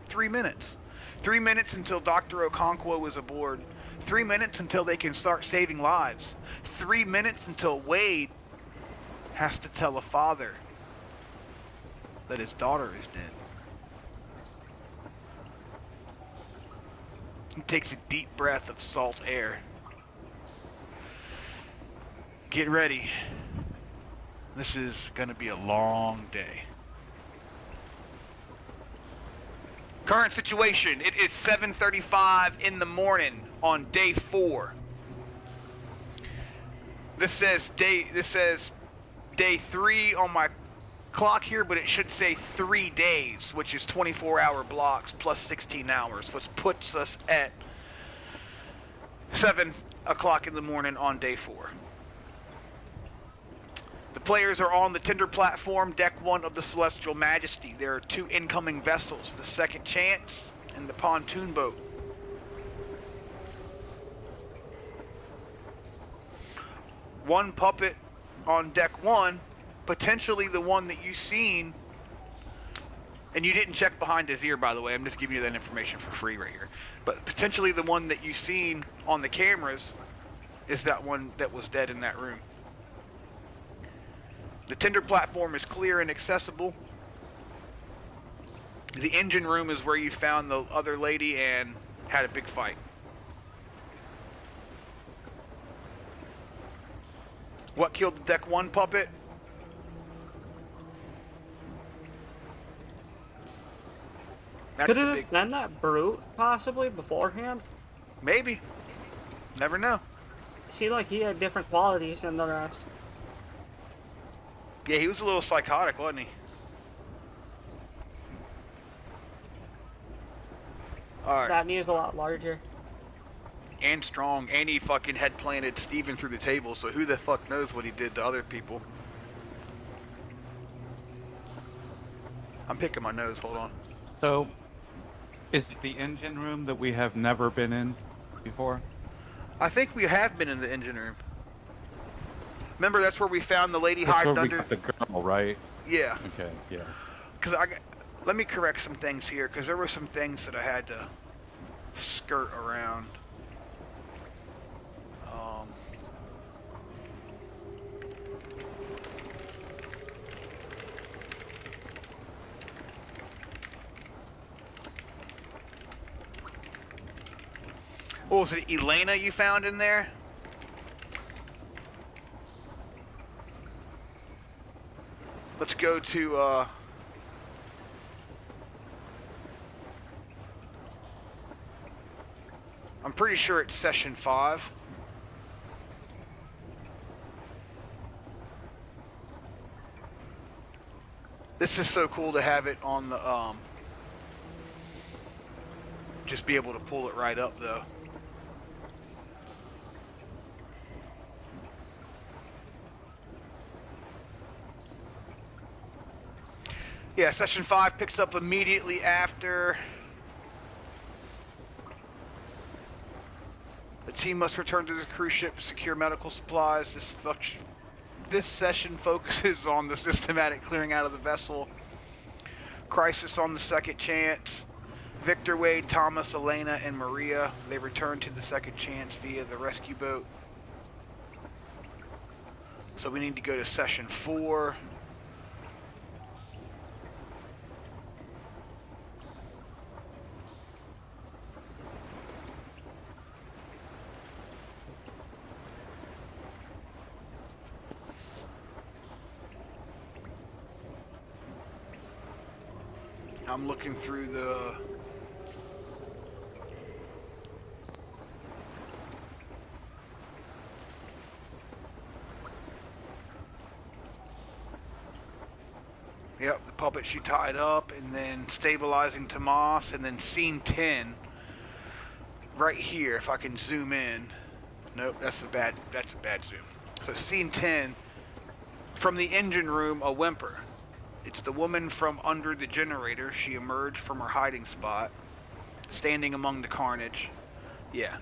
3 minutes. 3 minutes until Dr. Okonkwo is aboard. 3 minutes until they can start saving lives. 3 minutes until Wade has to tell a father that his daughter is dead. He takes a deep breath of salt air. Get ready. This is gonna be a long day. Current situation, it is 7:35 in the morning on day 4. This says day 3 on my clock here, but it should say 3 days, which is 24-hour blocks plus 16 hours, which puts us at 7 o'clock in the morning on day 4. The players are on the tender platform, deck 1 of the Celestial Majesty. There are 2 incoming vessels, the Second Chance and the pontoon boat. One puppet on deck 1, potentially the one that you've seen, and you didn't check behind his ear, by the way, I'm just giving you that information for free right here, but potentially the one that you've seen on the cameras is that one that was dead in that room. The tender platform is clear and accessible. The engine room is where you found the other lady and had a big fight. What killed the deck 1 puppet? Could it have been that brute, possibly, beforehand? Maybe. Never know. Seemed like he had different qualities than the rest. Yeah, he was a little psychotic, wasn't he? Alright. That knee is a lot larger. And strong, and he fucking head planted Steven through the table, so who the fuck knows what he did to other people. I'm picking my nose, hold on. So, is it the engine room that we have never been in before? I think we have been in the engine room. Remember, that's where we found the lady hiding under. The girl, right? Yeah. Okay. Yeah. Because let me correct some things here, because there were some things that I had to skirt around. What was it, Elena you found in there? Let's go to, I'm pretty sure it's session 5. This is so cool to have it on the, just be able to pull it right up though. Yeah, session 5 picks up immediately after. The team must return to the cruise ship to secure medical supplies. This session focuses on the systematic clearing out of the vessel. Crisis on the Second Chance. Victor, Wade, Thomas, Elena, and Maria. They return to the Second Chance via the rescue boat. So we need to go to session 4. I'm looking through the... Yep, the puppet she tied up, and then stabilizing Tomas, and then scene 10, right here, if I can zoom in. Nope, that's a bad zoom. So scene 10, from the engine room, a whimper. It's the woman from under the generator. She emerged from her hiding spot, standing among the carnage. Yeah.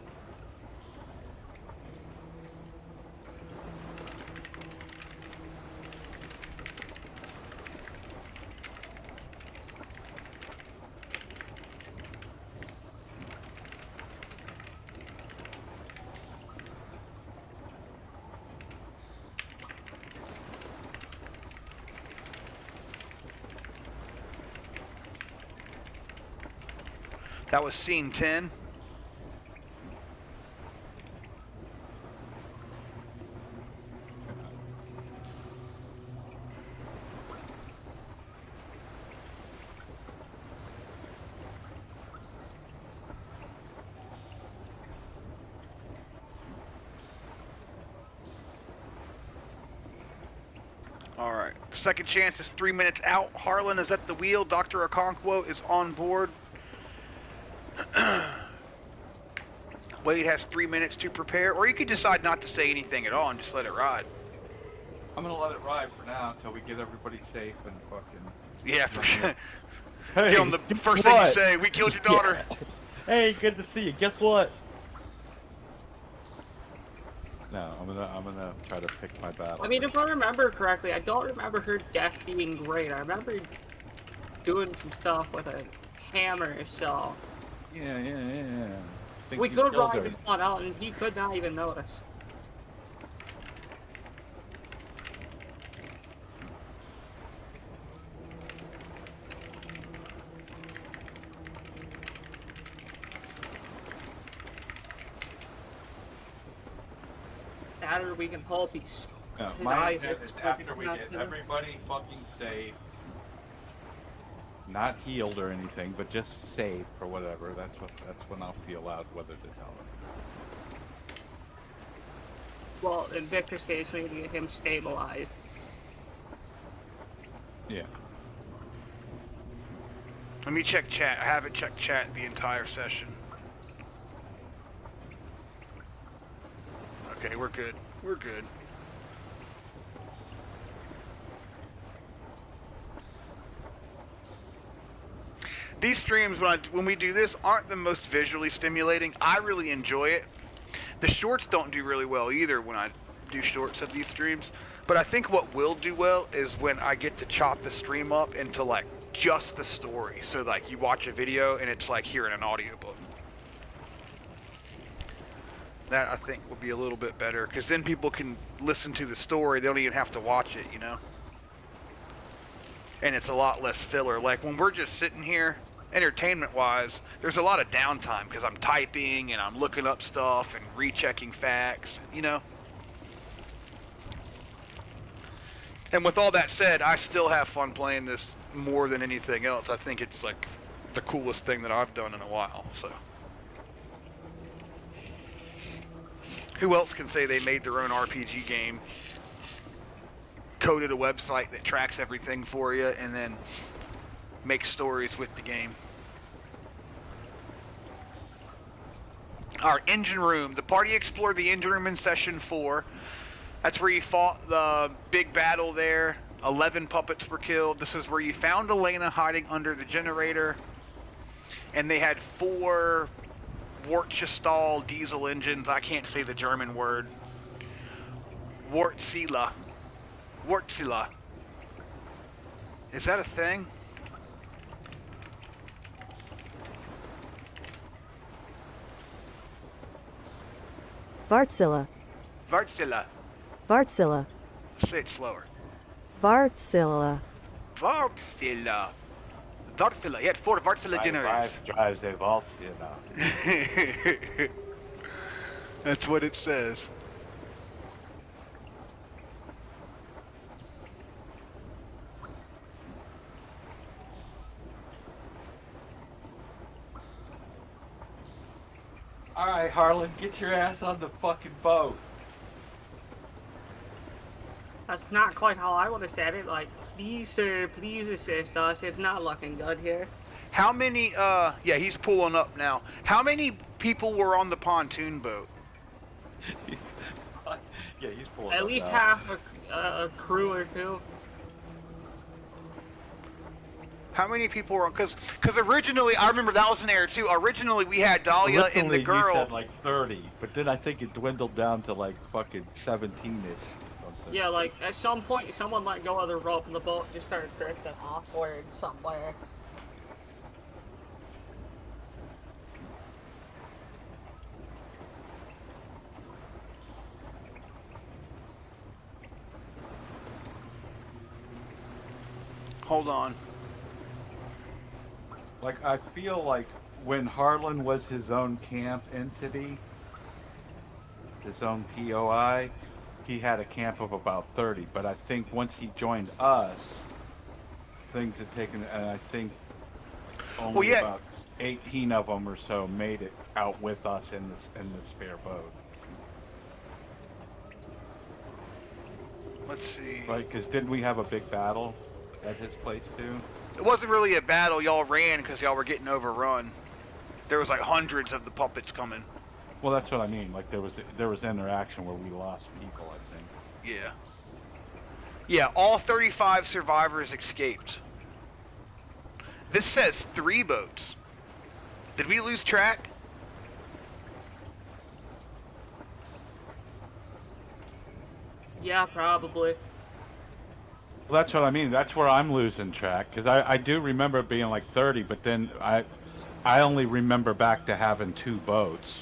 That was scene 10. All right. Second chance is 3 minutes out. Harlan is at the wheel. Dr. Okonkwo is on board. Wade has 3 minutes to prepare, or you could decide not to say anything at all and just let it ride. I'm gonna let it ride for now until we get everybody safe and fucking. Yeah, for sure. Hey, Kill him, the guess first thing you what? say, we killed your daughter. Yeah. Hey, good to see you. Guess what? No, I'm gonna try to pick my battle. I mean, if I remember correctly, I don't remember her death being great. I remember doing some stuff with a hammer, so... Yeah. We could ride this one out, and he could not even notice. That or we can hope he's... No, his my eyes intent are is after we not get gonna- everybody fucking safe, not healed or anything, but just safe or whatever. That's when I'll feel out whether to tell them. Well, in Victor's case, we need to get him stabilized. Yeah. Let me check chat. I haven't checked chat the entire session. Okay, we're good. We're good. These streams, when we do this, aren't the most visually stimulating. I really enjoy it. The shorts don't do really well either when I do shorts of these streams. But I think what will do well is when I get to chop the stream up into like just the story. So like you watch a video and it's like hearing an audiobook. That I think will be a little bit better because then people can listen to the story. They don't even have to watch it, you know? And it's a lot less filler. Like when we're just sitting here, entertainment wise, there's a lot of downtime because I'm typing and I'm looking up stuff and rechecking facts, you know? And with all that said, I still have fun playing this more than anything else. I think it's like the coolest thing that I've done in a while, so. Who else can say they made their own RPG game, coded a website that tracks everything for you, and then makes stories with the game? Our engine room. The party explored the engine room in session 4. That's where you fought the big battle there. 11 puppets were killed. This is where you found Elena hiding under the generator. And they had 4 Wortschestall diesel engines. I can't say the German word. Wärtsilä. Is that a thing? Wärtsilä. Wärtsilä. Say it slower. Wärtsilä. Wärtsilä. He had 4 Wärtsilä generators. Drives a Wärtsilä. That's what it says. Alright, Harlan, get your ass on the fucking boat. That's not quite how I would have said it. Like, please, sir, please assist us. It's not looking good here. How many, yeah, he's pulling up now. How many people were on the pontoon boat? Yeah, he's pulling At up least now. half a crew or two. How many people were on? Because originally, I remember that was an error too. Originally, we had Dahlia and the Originally, girl. you said like 30, but then I think it dwindled down to like fucking 17-ish. Yeah, like, at some point, someone let go of the rope and the boat just started drifting offward somewhere. Hold on. Like, I feel like when Harlan was his own camp entity, his own POI, he had a camp of about 30. But I think once he joined us, things had taken, and I think only about 18 of them or so made it out with us in the spare boat. Let's see. Right, because didn't we have a big battle at his place too? It wasn't really a battle. Y'all ran because y'all were getting overrun. There was like hundreds of the puppets coming. Well, that's what I mean. Like there was interaction where we lost people, I think. Yeah. Yeah, all 35 survivors escaped. This says 3 boats. Did we lose track? Yeah, probably. Well, that's what I mean. That's where I'm losing track, because I do remember it being like 30, but then I only remember back to having 2 boats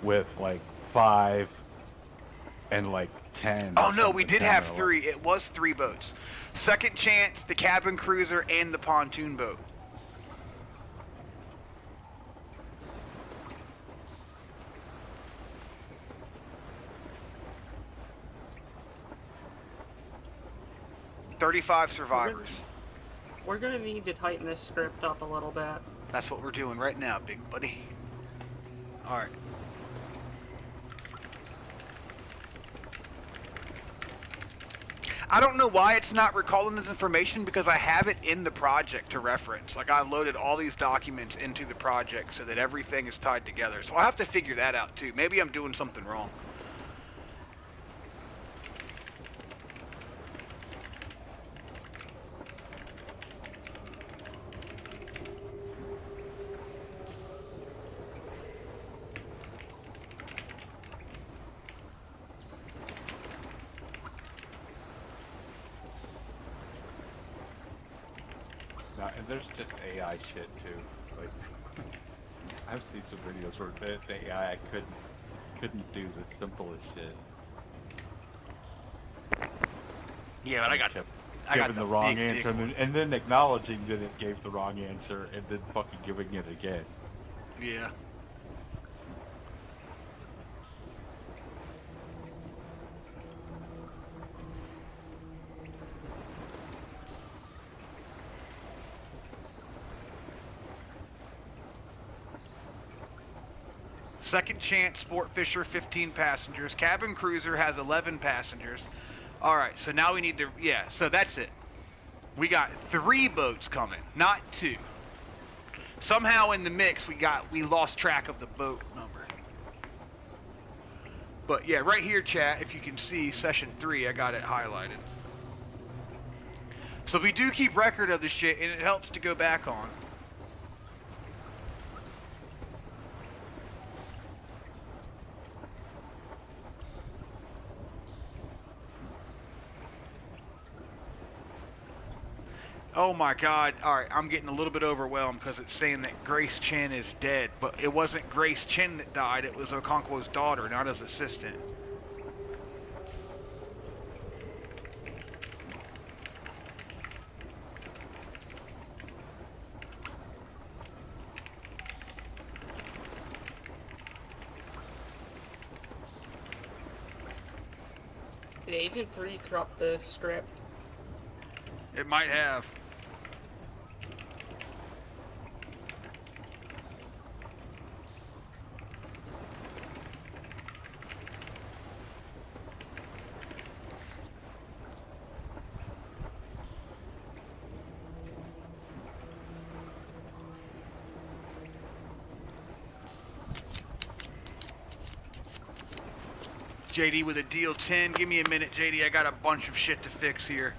with like 5 and like 10. Oh no, we did 10 have or 3. It was 3 boats. Second Chance, the cabin cruiser, and the pontoon boat. "35 survivors." We're gonna need to tighten this script up a little bit. That's what we're doing right now, big buddy. Alright. I don't know why it's not recalling this information, because I have it in the project to reference. Like, I loaded all these documents into the project so that everything is tied together. So I'll have to figure that out too. Maybe I'm doing something wrong. And there's just AI shit too. Like I've seen some videos where the AI couldn't do the simplest shit. Yeah, but I got giving the wrong big answer and then acknowledging that it gave the wrong answer and then fucking giving it again. Yeah. Second Chance Sport Fisher, 15 passengers. Cabin Cruiser has 11 passengers. Alright, so now we need to, yeah, so that's it. We got 3 boats coming, not 2. Somehow in the mix we lost track of the boat number. But yeah, right here, chat, if you can see session 3, I got it highlighted. So we do keep record of the shit, and it helps to go back on. Oh my god, alright, I'm getting a little bit overwhelmed because it's saying that Grace Chen is dead, but it wasn't Grace Chen that died, it was Okonkwo's daughter, not his assistant. Did Agent 3 corrupt the script? It might have. JD with a deal 10. Give me a minute, JD. I got a bunch of shit to fix here.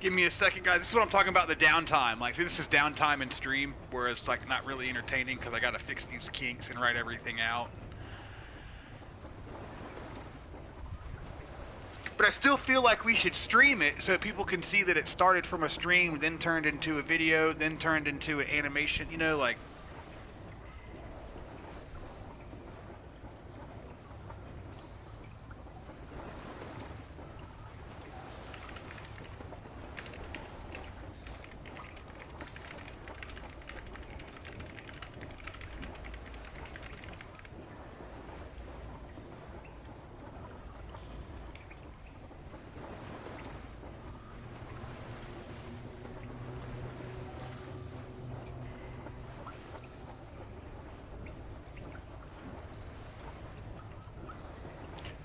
Give me a second, guys. This is what I'm talking about, the downtime. Like, see, this is downtime in stream, where it's, like, not really entertaining because I got to fix these kinks and write everything out. But I still feel like we should stream it so people can see that it started from a stream, then turned into a video, then turned into an animation, you know, like...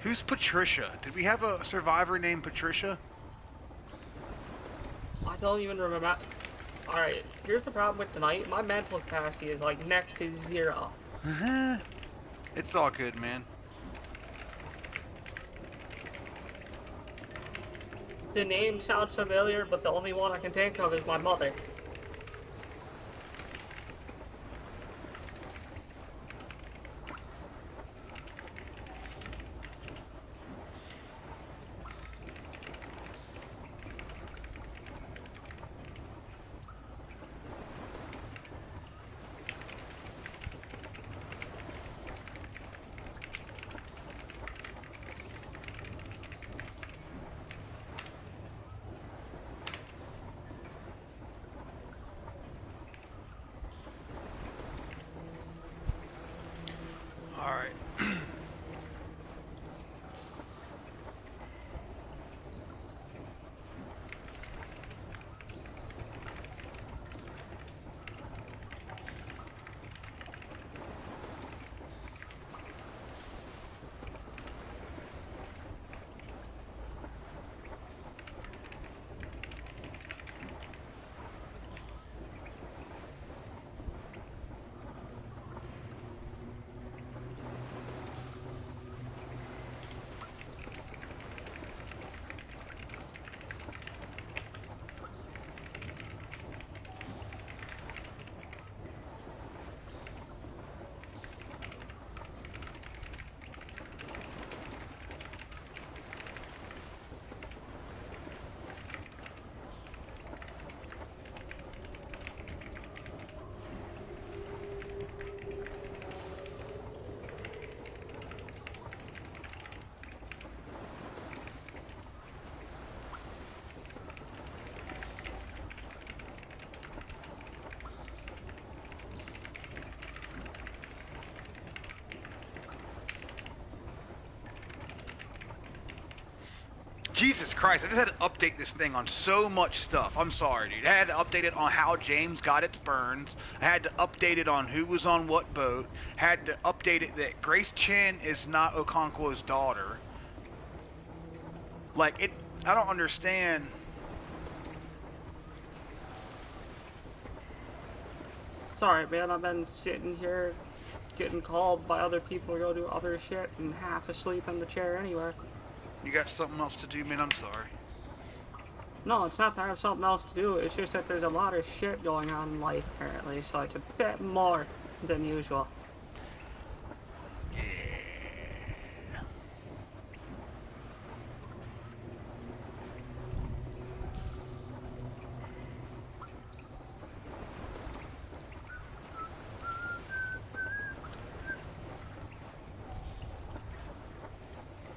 Who's Patricia? Did we have a survivor named Patricia? I don't even remember. Alright, here's the problem with tonight. My mental capacity is like next to 0. It's all good, man. The name sounds familiar, but the only one I can think of is my mother. Alright. Jesus Christ, I just had to update this thing on so much stuff. I'm sorry, dude. I had to update it on how James got its burns. I had to update it on who was on what boat. I had to update it that Grace Chen is not Okonkwo's daughter. Like, it... I don't understand. Sorry, man. I've been sitting here getting called by other people to go do other shit and half asleep in the chair anyway. You got something else to do, man? I'm sorry. No, it's not that I have something else to do. It's just that there's a lot of shit going on in life currently, so it's a bit more than usual. Yeah.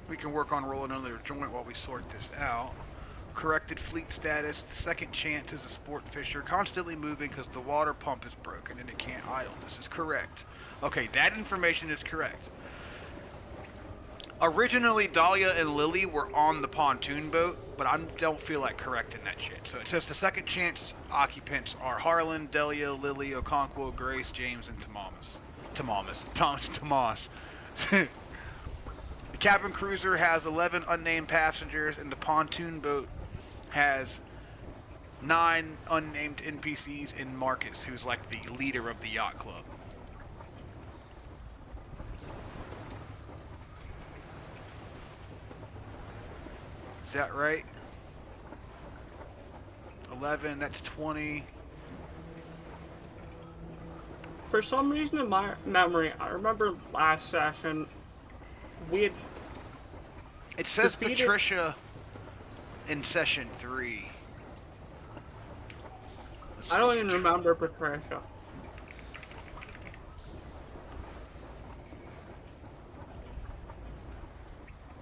We can work on rolling another joint while we sort this out. Corrected fleet status. The second chance is a sport fisher, constantly moving because the water pump is broken and it can't idle. This is correct. Okay, that information is correct. Originally, Dahlia and Lily were on the pontoon boat, but I don't feel like correcting that shit. So it says the second chance occupants are Harlan, Delia, Lily, Okonkwo, Grace, James, and Tomas. The cabin cruiser has 11 unnamed passengers, and the pontoon boat has 9 unnamed NPCs and Marcus, who's like the leader of the yacht club. Is that right? 11, that's 20. For some reason in my memory, I remember last session, we had... It says defeated... Patricia in session 3. I don't even remember Patricia.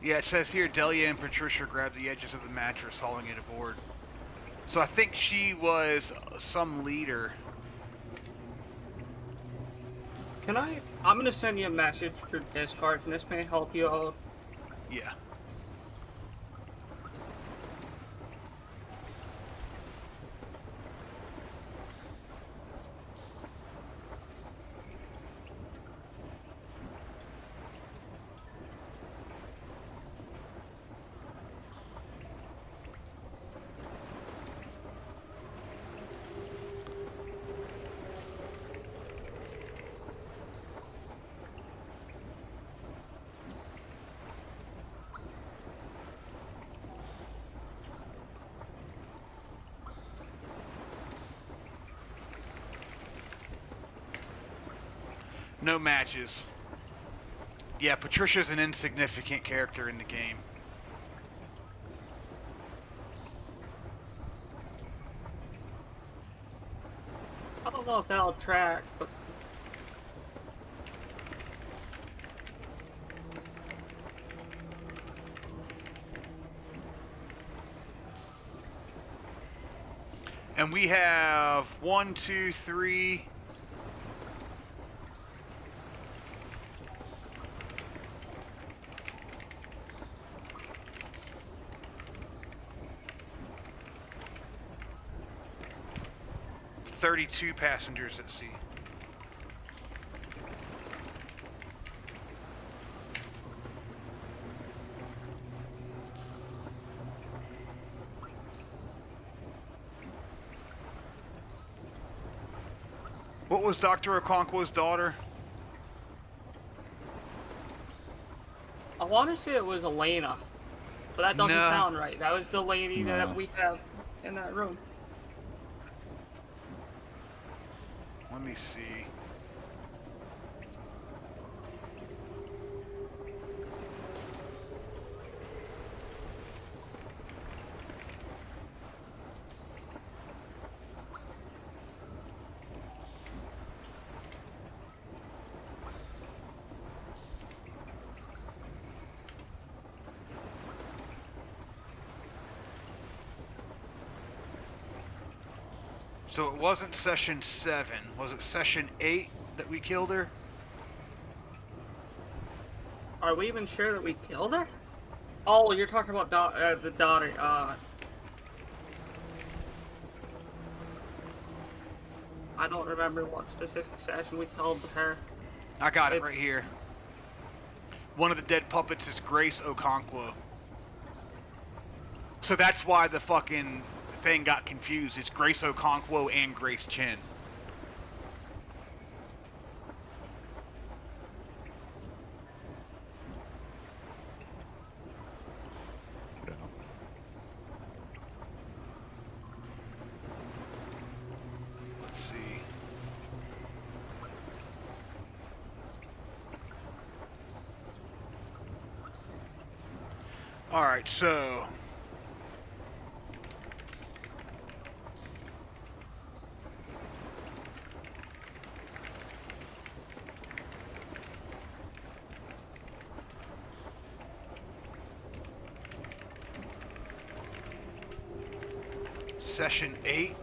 Yeah, it says here Delia and Patricia grabbed the edges of the mattress, hauling it aboard. So I think she was some leader. I'm gonna send you a message through Discord, and this may help you out. Yeah. No matches. Yeah, Patricia's an insignificant character in the game. I don't know if that'll track, but... And we have 1, 2, 3... 32 passengers at sea. What was Dr. Okonkwo's daughter? I want to say it was Elena, but that doesn't No. sound right. That was the lady No. that we have in that room. Let me see. So it wasn't session 7. Was it session 8 that we killed her? Are we even sure that we killed her? Oh, you're talking about the daughter. I don't remember what specific session we killed her. I got it right here. One of the dead puppets is Grace Okonkwo. So that's why the fucking thing got confused. It's Grace Okonkwo and Grace Chen. Alright, so... Session 8?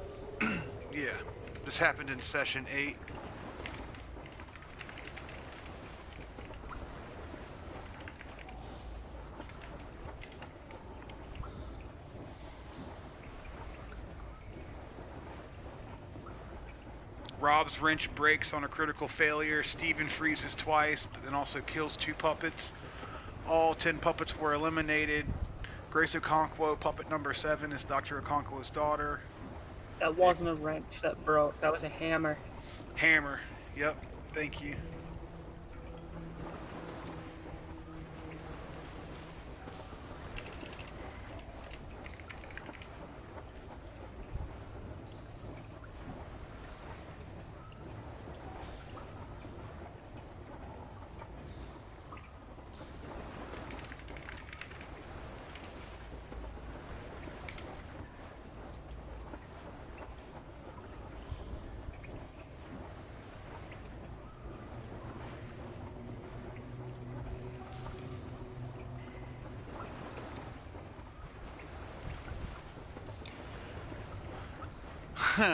Yeah, this happened in Session 8. Rob's wrench breaks on a critical failure. Steven freezes twice, but then also kills 2 puppets. All 10 puppets were eliminated. Grace Okonkwo, puppet number 7, is Dr. Okonkwo's daughter. That wasn't a wrench that broke. That was a hammer. Hammer. Yep. Thank you.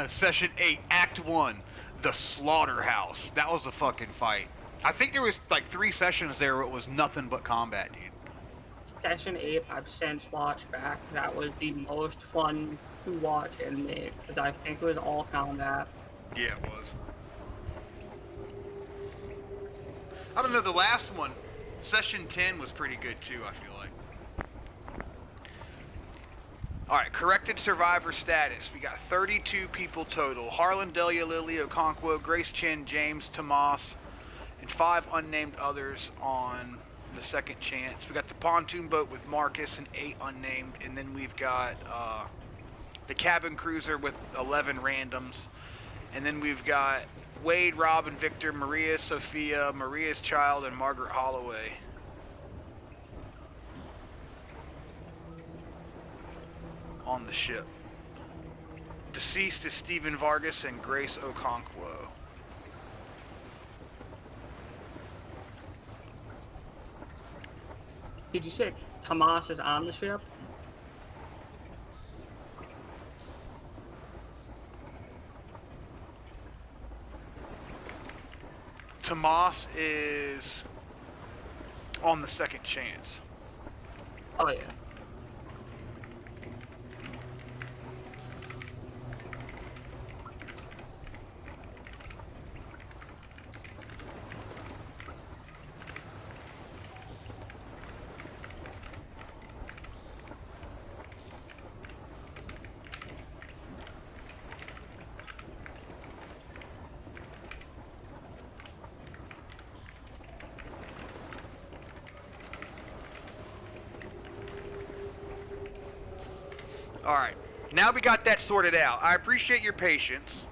Session 8, Act 1, The Slaughterhouse. That was a fucking fight. I think there was like 3 sessions there where it was nothing but combat, dude. Session 8, I've since watched back. That was the most fun to watch and make, because I think it was all combat. Yeah, it was. I don't know, the last one, Session 10, was pretty good too, I feel like. Alright, corrected survivor status. We got 32 people total. Harlan, Delia, Lily, Okonkwo, Grace Chin, James, Tomas, and 5 unnamed others on the second chance. We got the pontoon boat with Marcus and 8 unnamed, and then we've got the cabin cruiser with 11 randoms, and then we've got Wade, Rob, and Victor, Maria, Sophia, Maria's child, and Margaret Holloway. On the ship. Deceased is Stephen Vargas and Grace Okonkwo. Did you say Tomas is on the ship? Tomas is on the second chance. Oh yeah. Alright, now we got that sorted out. I appreciate your patience.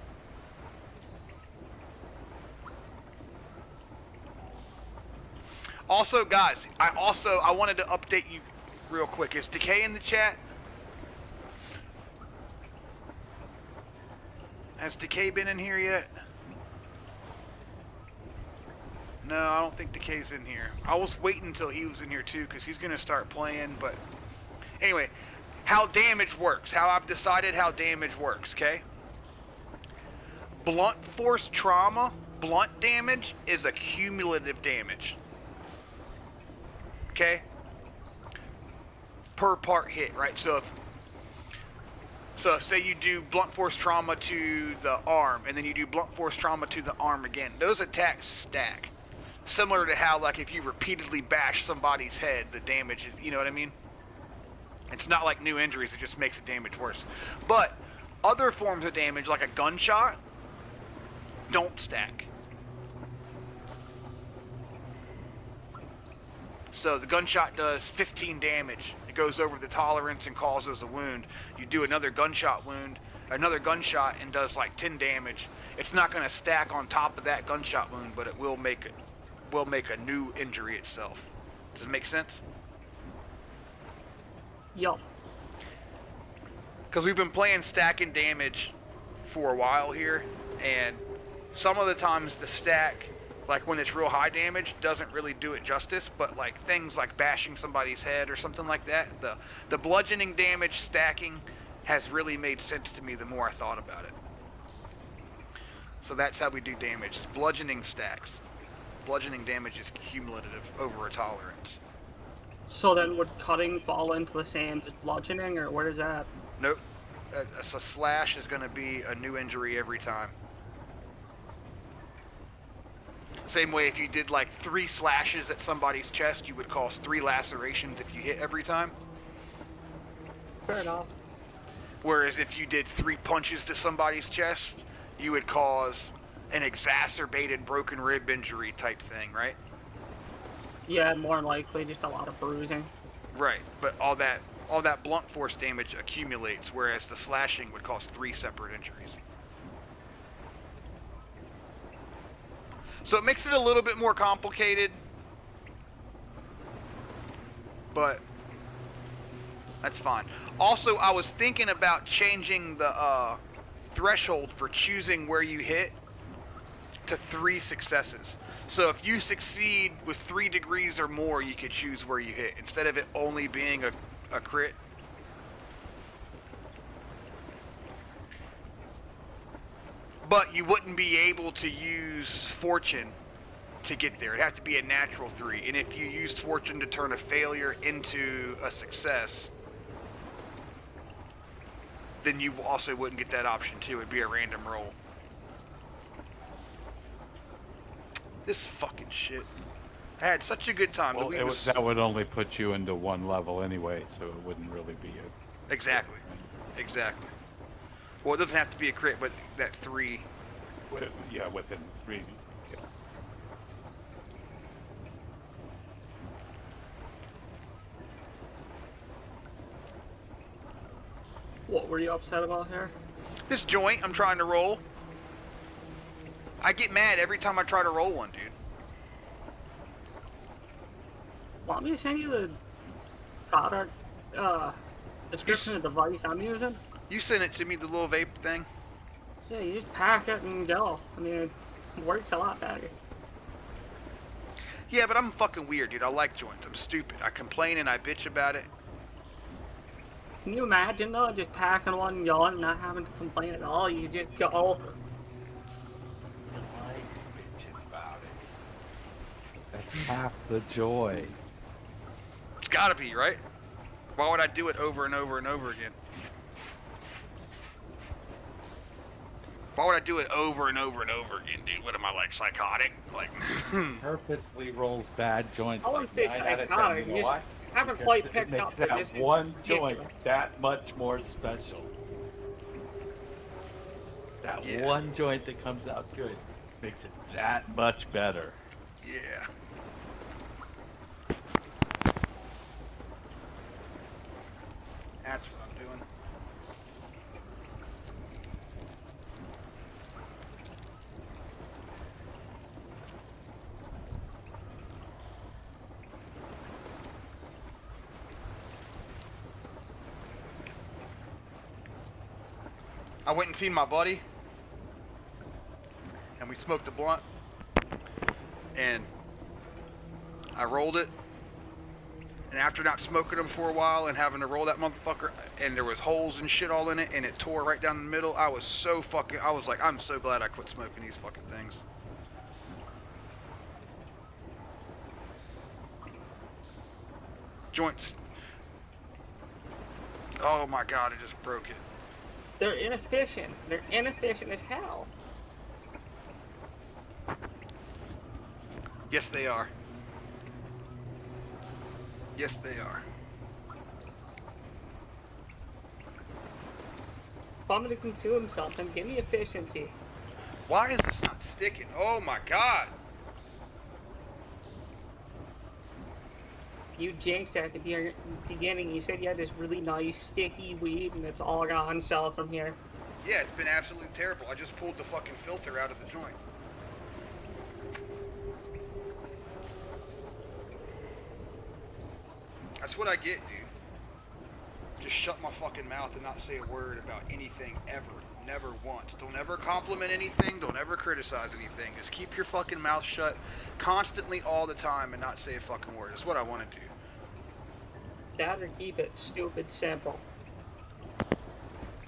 Also, guys, I wanted to update you real quick. Is Decay in the chat? Has Decay been in here yet? No, I don't think Decay's in here. I was waiting until he was in here too, because he's going to start playing, but... Anyway, how damage works. How I've decided how damage works, okay? Blunt force trauma, blunt damage, is a cumulative damage. Okay? Per part hit, right? So say you do blunt force trauma to the arm, and then you do blunt force trauma to the arm again. Those attacks stack. Similar to how, like, if you repeatedly bash somebody's head, the damage, you know what I mean? It's not like new injuries, it just makes the damage worse. But other forms of damage, like a gunshot, don't stack. So the gunshot does 15 damage. It goes over the tolerance and causes a wound. You do another gunshot and does like 10 damage. It's not going to stack on top of that gunshot wound, but it will make a new injury itself. Does it make sense? Yup. Because we've been playing stacking damage for a while here, and some of the times the stack, like when it's real high damage, doesn't really do it justice, but like things like bashing somebody's head or something like that, the bludgeoning damage stacking has really made sense to me the more I thought about it. So that's how we do damage, is bludgeoning stacks. Bludgeoning damage is cumulative over a tolerance. So then would cutting fall into the same as bludgeoning, or where is that? Nope. A slash is going to be a new injury every time. Same way if you did like 3 slashes at somebody's chest, you would cause 3 lacerations if you hit every time. Fair enough. Whereas if you did 3 punches to somebody's chest, you would cause an exacerbated broken rib injury type thing, right? Yeah, more likely just a lot of bruising. Right, but all that blunt force damage accumulates, whereas the slashing would cause 3 separate injuries. So it makes it a little bit more complicated, but that's fine. Also, I was thinking about changing the threshold for choosing where you hit to 3 successes. So if you succeed with 3 degrees or more, you could choose where you hit, instead of it only being a crit. But you wouldn't be able to use fortune to get there. It'd have to be a natural 3. And if you used fortune to turn a failure into a success, then you also wouldn't get that option too. It'd be a random roll. This fucking shit. I had such a good time. Well, that would only put you into 1 level anyway, so it wouldn't really be a... Exactly. Exactly. Well, it doesn't have to be a crit, but that 3. Yeah, within 3. Yeah. What were you upset about here? This joint I'm trying to roll. I get mad every time I try to roll one, dude. Want me to send you the product description of the device I'm using? You sent it to me, the little vape thing. Yeah, you just pack it and go. I mean, it works a lot better. Yeah, but I'm fucking weird, dude. I like joints. I'm stupid. I complain and I bitch about it. Can you imagine though, just packing one and going, not having to complain at all? You just go. That's half the joy. It's gotta be, right? Why would I do it over and over and over again? Why would I do it over and over and over again, dude? What am I, like, psychotic? Like, Purposely rolls bad joints. I wouldn't say psychotic. You just haven't quite picked up. It makes that one joint that much more special. That one joint that comes out good makes it that much better. Yeah. That's what I'm doing. I went and seen my buddy, and we smoked a blunt, and I rolled it, and after not smoking them for a while and having to roll that motherfucker, and there was holes and shit all in it, and it tore right down the middle, I was like, I'm so glad I quit smoking these fucking things. Joints. Oh my god, I just broke it. They're inefficient. They're inefficient as hell. Yes, they are. Yes, they are. If I'm gonna consume something, give me efficiency. Why is this not sticking? Oh my god. You jinxed at the beginning. You said you had this really nice sticky weed, and it's all gone south from here. Yeah, it's been absolutely terrible. I just pulled the fucking filter out of the joint. That's what I get, dude. just shut my fucking mouth and not say a word about anything ever. Never once. Don't ever compliment anything. Don't ever criticize anything. Just keep your fucking mouth shut constantly all the time and not say a fucking word. That's what I want to do. That or keep it stupid simple.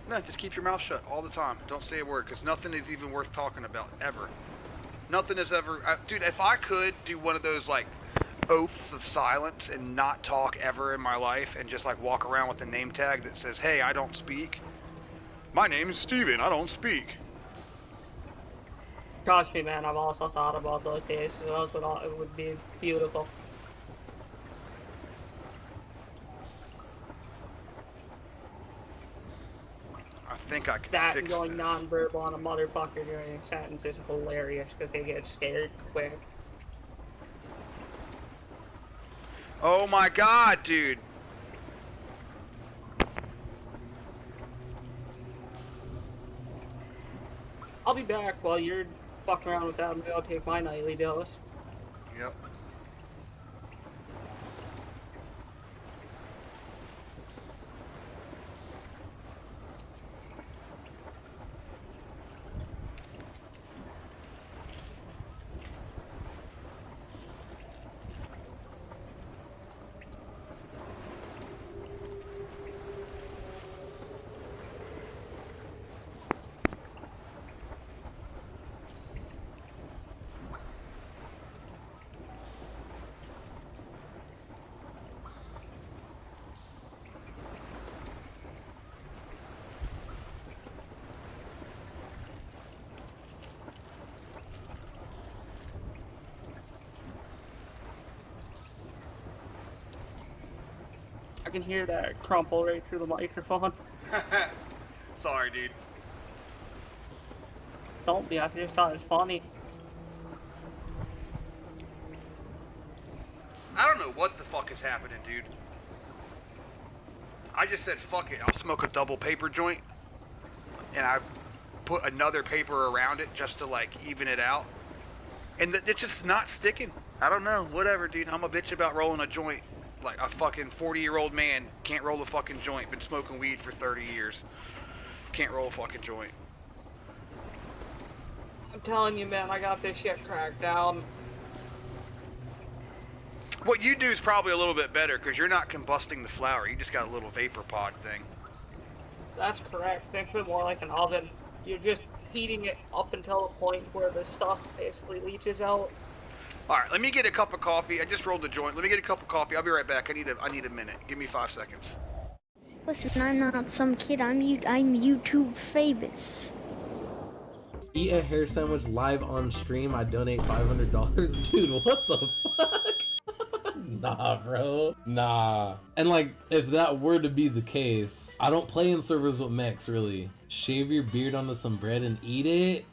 No, just keep your mouth shut all the time. Don't say a word, because nothing is even worth talking about, ever. Nothing is ever... dude, if I could do one of those, like, oaths of silence and not talk ever in my life and just, like, walk around with a name tag that says, hey, I don't speak. My name is Steven, I don't speak. Trust me, man, I've also thought about those days. Those would be beautiful. I think I can That fix going this. non-verbal on a motherfucker during a sentence is hilarious because they get scared quick. Oh my god, dude. I'll be back while you're fucking around with that. I'm gonna take my nightly dose. Yep. I can hear that crumple right through the microphone. Sorry, dude. Don't be, I just thought it was funny. I don't know what the fuck is happening, dude. I just said, fuck it, I'll smoke a double paper joint. And I put another paper around it just to, like, even it out. And it's just not sticking. I don't know, whatever, dude. I'm a bitch about rolling a joint. Like a fucking 40-year-old man can't roll a fucking joint. Been smoking weed for 30 years. Can't roll a fucking joint. I'm telling you, man, I got this shit cracked down. What you do is probably a little bit better because you're not combusting the flour. You just got a little vapor pod thing. That's correct. Think of it more like an oven. You're just heating it up until the point where the stuff basically leaches out. All right, let me get a cup of coffee. I just rolled the joint. Let me get a cup of coffee. I'll be right back. I need a minute. Give me 5 seconds. Listen, I'm not some kid. I'm YouTube famous. Eat a hair sandwich live on stream. I donate $500. Dude, what the fuck? Nah, bro. Nah. And like, if that were to be the case, I don't play in servers with mechs, really. Shave your beard onto some bread and eat it?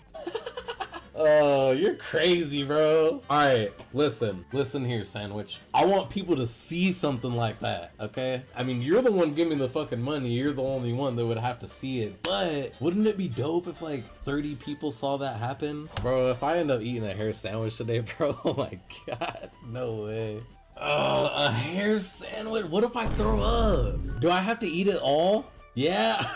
Oh, you're crazy, bro. Alright, listen here, Sandwich. I want people to see something like that, okay? I mean, you're the one giving the fucking money. You're the only one that would have to see it. But wouldn't it be dope if like 30 people saw that happen? Bro, if I end up eating a hair sandwich today, bro, oh my god, no way. Oh, a hair sandwich? What if I throw up? Do I have to eat it all? Yeah.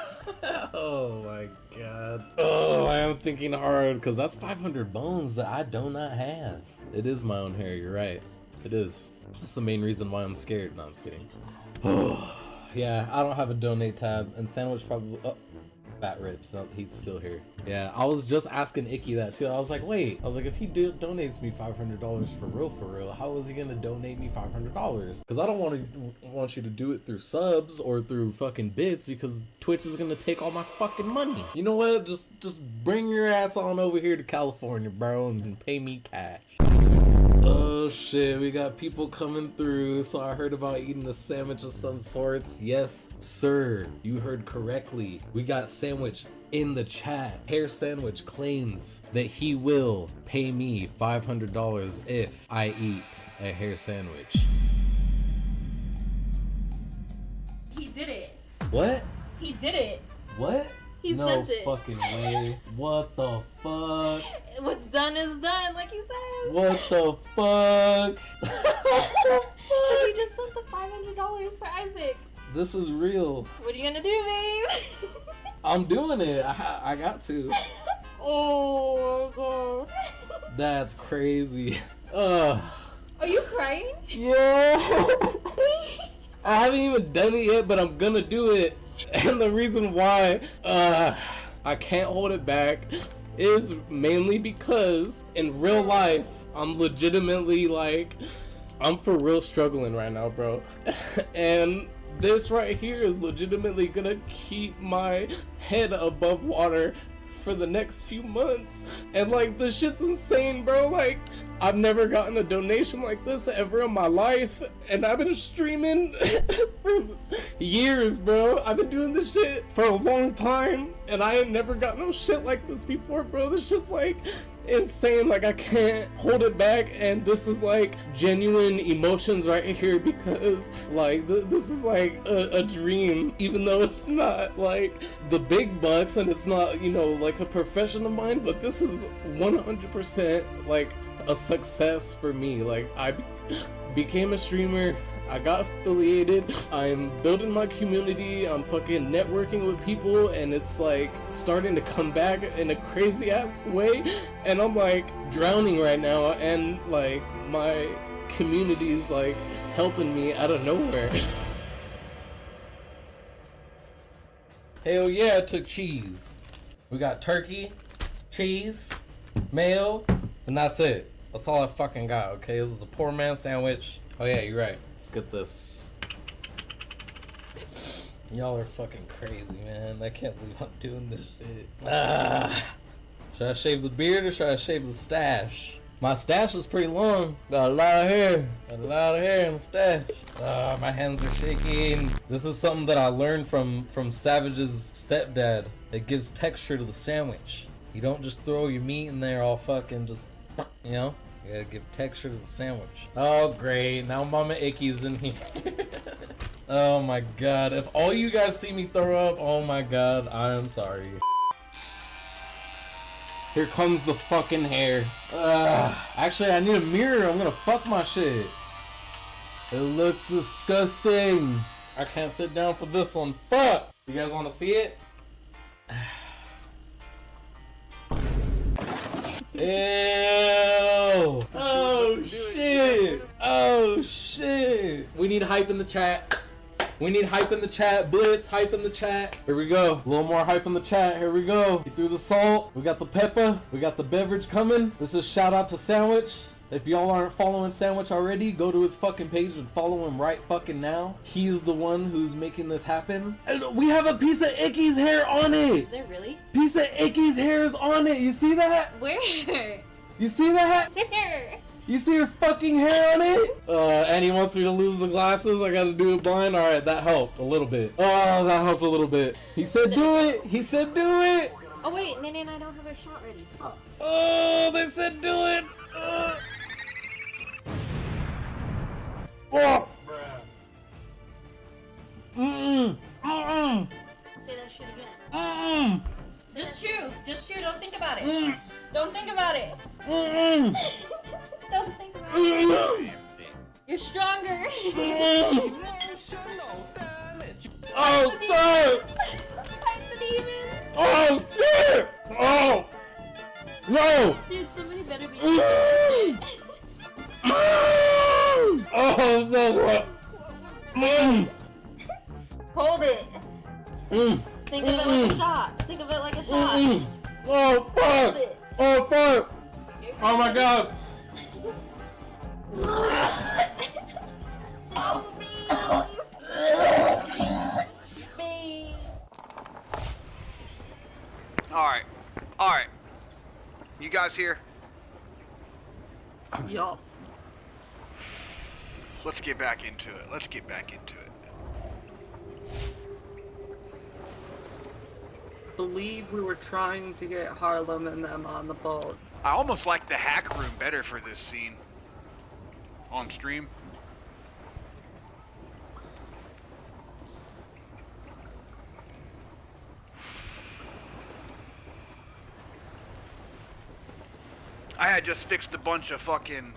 Oh my god. Oh, I am thinking hard because that's 500 bones that I do not have. It is my own hair, you're right. It is. That's the main reason why I'm scared. No, I'm just kidding. Oh, yeah, I don't have a donate tab, and Sandwich probably... Oh, Fat Ribs. No, he's still here. Yeah, I was just asking Icky that too. I was like, wait. I was like, if he donates me $500 for real, how is he gonna donate me $500? Because I don't want you to do it through subs or through fucking bits because Twitch is gonna take all my fucking money. You know what? Just bring your ass on over here to California, bro, and pay me cash. Oh shit, we got people coming through. So I heard about eating a sandwich of some sorts. Yes, sir, you heard correctly. We got Sandwich in the chat. Hair Sandwich claims that he will pay me $500 if I eat a hair sandwich. He did it. What? He did it. What? He no sent it. fucking way. What the fuck? What's done is done, like he says. What the fuck? Because he just sent the $500 for Isaac. This is real. What are you gonna do, babe? I'm doing it. I got to. Oh god. That's crazy. Are you crying? Yeah. I haven't even done it yet, but I'm gonna do it. And the reason why I can't hold it back is mainly because in real life, I'm legitimately like, I'm for real struggling right now, bro. And this right here is legitimately gonna keep my head above water for the next few months. And like, this shit's insane, bro. Like, I've never gotten a donation like this ever in my life, and I've been streaming for years, bro. I've been doing this shit for a long time, and I ain't never got no shit like this before, bro. This shit's like insane. Like, I can't hold it back, and this is like genuine emotions right here, because like this is like a dream, even though it's not like the big bucks and it's not, you know, like a profession of mine, but this is 100% like a success for me. Like, I became a streamer, I got affiliated, I'm building my community, I'm fucking networking with people, and it's like starting to come back in a crazy ass way, and I'm like drowning right now, and like my community's like helping me out of nowhere. Hell yeah, I took cheese. We got turkey, cheese, mayo, and that's it. That's all I fucking got, okay? This is a poor man's sandwich. Oh yeah, you're right. Let's get this. Y'all are fucking crazy, man. I can't believe I'm doing this shit. Should I shave the beard or should I shave the stash? My stash is pretty long. Got a lot of hair. Got a lot of hair in the stash. My hands are shaking. This is something that I learned from Savage's stepdad. It gives texture to the sandwich. You don't just throw your meat in there all fucking just, you know? You gotta give texture to the sandwich. Oh great, now Mama Icky's in here. Oh my god, if all you guys see me throw up, oh my god, I am sorry. Here comes the fucking hair. Actually, I need a mirror, I'm gonna fuck my shit. It looks disgusting. I can't sit down for this one, fuck! You guys wanna see it? Ew! Oh shit! Oh shit! We need hype in the chat. We need hype in the chat. Blitz, hype in the chat. Here we go. A little more hype in the chat. Here we go. He threw the salt. We got the pepper. We got the beverage coming. This is shout out to Sandwich. If y'all aren't following Sandwich already, go to his fucking page and follow him right fucking now. He's the one who's making this happen. And we have a piece of Icky's hair on it. Is there really? Piece of Icky's hair is on it. You see that? Where? You see that? Where? You see her fucking hair on it? And he wants me to lose the glasses. I gotta do it blind. Alright, that helped a little bit. Oh, that helped a little bit. He said do it. He said do it. Oh wait, Nene and I don't have a shot ready. Fuck. Oh, they said do it. Oh. Say that shit again. Just chew. Just chew. Don't think about it. Don't think about it. Don't think about it. You're stronger. Oh, fuck! Fight the demons. Oh, shit! Oh! No! Dude, somebody better be. Oh, so what? Hold it. Think of it like a shot. Think of it like a shot. Oh, fuck! Hold it. Oh, fuck! Oh, my God! Alright. You guys here? Yup. Let's get back into it. Believe we were trying to get Harlem and them on the boat. I almost like the hack room better for this scene. On stream. I had just fixed a bunch of fucking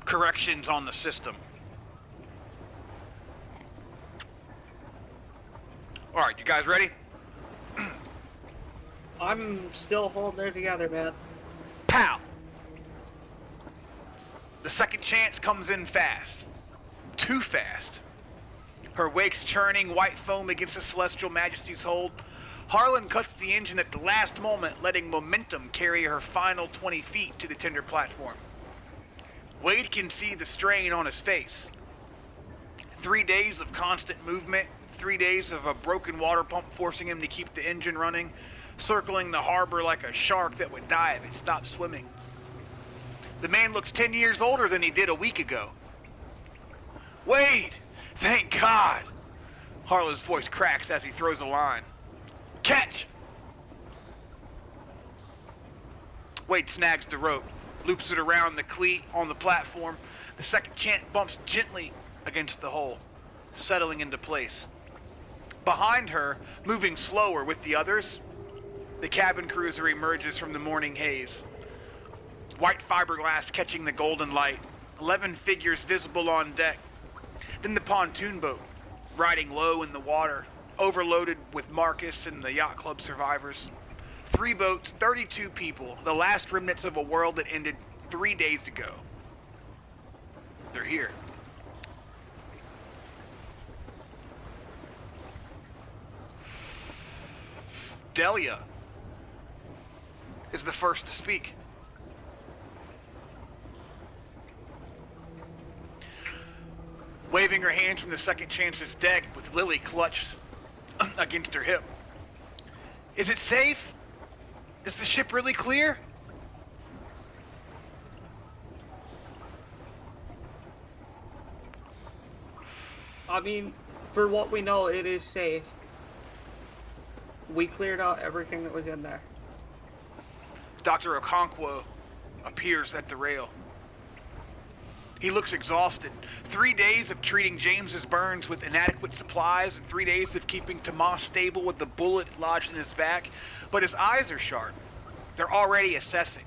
corrections on the system. Alright, you guys ready? I'm still holding her together, man. Pow! The second chance comes in fast. Too fast. Her wake's churning white foam against the Celestial Majesty's hold. Harlan cuts the engine at the last moment, letting momentum carry her final 20 feet to the tender platform. Wade can see the strain on his face. 3 days of constant movement, 3 days of a broken water pump forcing him to keep the engine running, circling the harbor like a shark that would die if it stopped swimming. The man looks 10 years older than he did a week ago. Wade! Thank God! Harlan's voice cracks as he throws a line. Catch! Wade snags the rope, loops it around the cleat on the platform. The second chance bumps gently against the hole, settling into place. Behind her, moving slower with the others, the cabin cruiser emerges from the morning haze. White fiberglass catching the golden light, 11 figures visible on deck. Then the pontoon boat, riding low in the water, overloaded with Marcus and the yacht club survivors. 3 boats, 32 people, the last remnants of a world that ended 3 days ago. They're here. Delia is the first to speak. Waving her hands from the second chance's deck with Lily clutched against her hip. Is it safe? Is the ship really clear? I mean, for what we know, it is safe. We cleared out everything that was in there. Dr. Okonkwo appears at the rail. He looks exhausted. 3 days of treating James's burns with inadequate supplies and 3 days of keeping Tomas stable with the bullet lodged in his back. But his eyes are sharp. They're already assessing.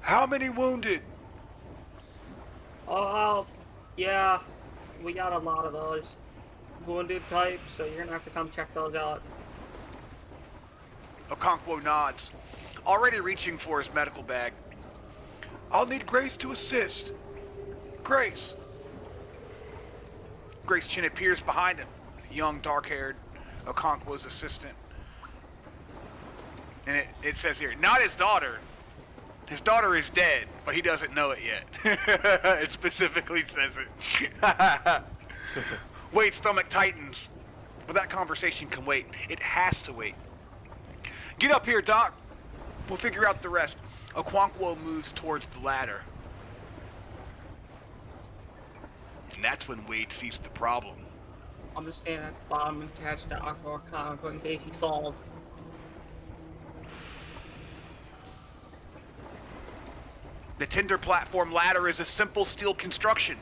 How many wounded? Oh, yeah. We got a lot of those wounded types, so you're gonna have to come check those out. Okonkwo nods, already reaching for his medical bag. I'll need Grace to assist. Grace. Grace Chin appears behind him, young, dark-haired Okonkwo's assistant. And it says here, not his daughter. His daughter is dead, but he doesn't know it yet. It specifically says it. Wade's stomach tightens, but that conversation can wait. It has to wait. Get up here, Doc. We'll figure out the rest. Okonkwo moves towards the ladder. And that's when Wade sees the problem. I'm gonna stand at the bottom and catch the Aqua Congo in case he falls. The tender platform ladder is a simple steel construction.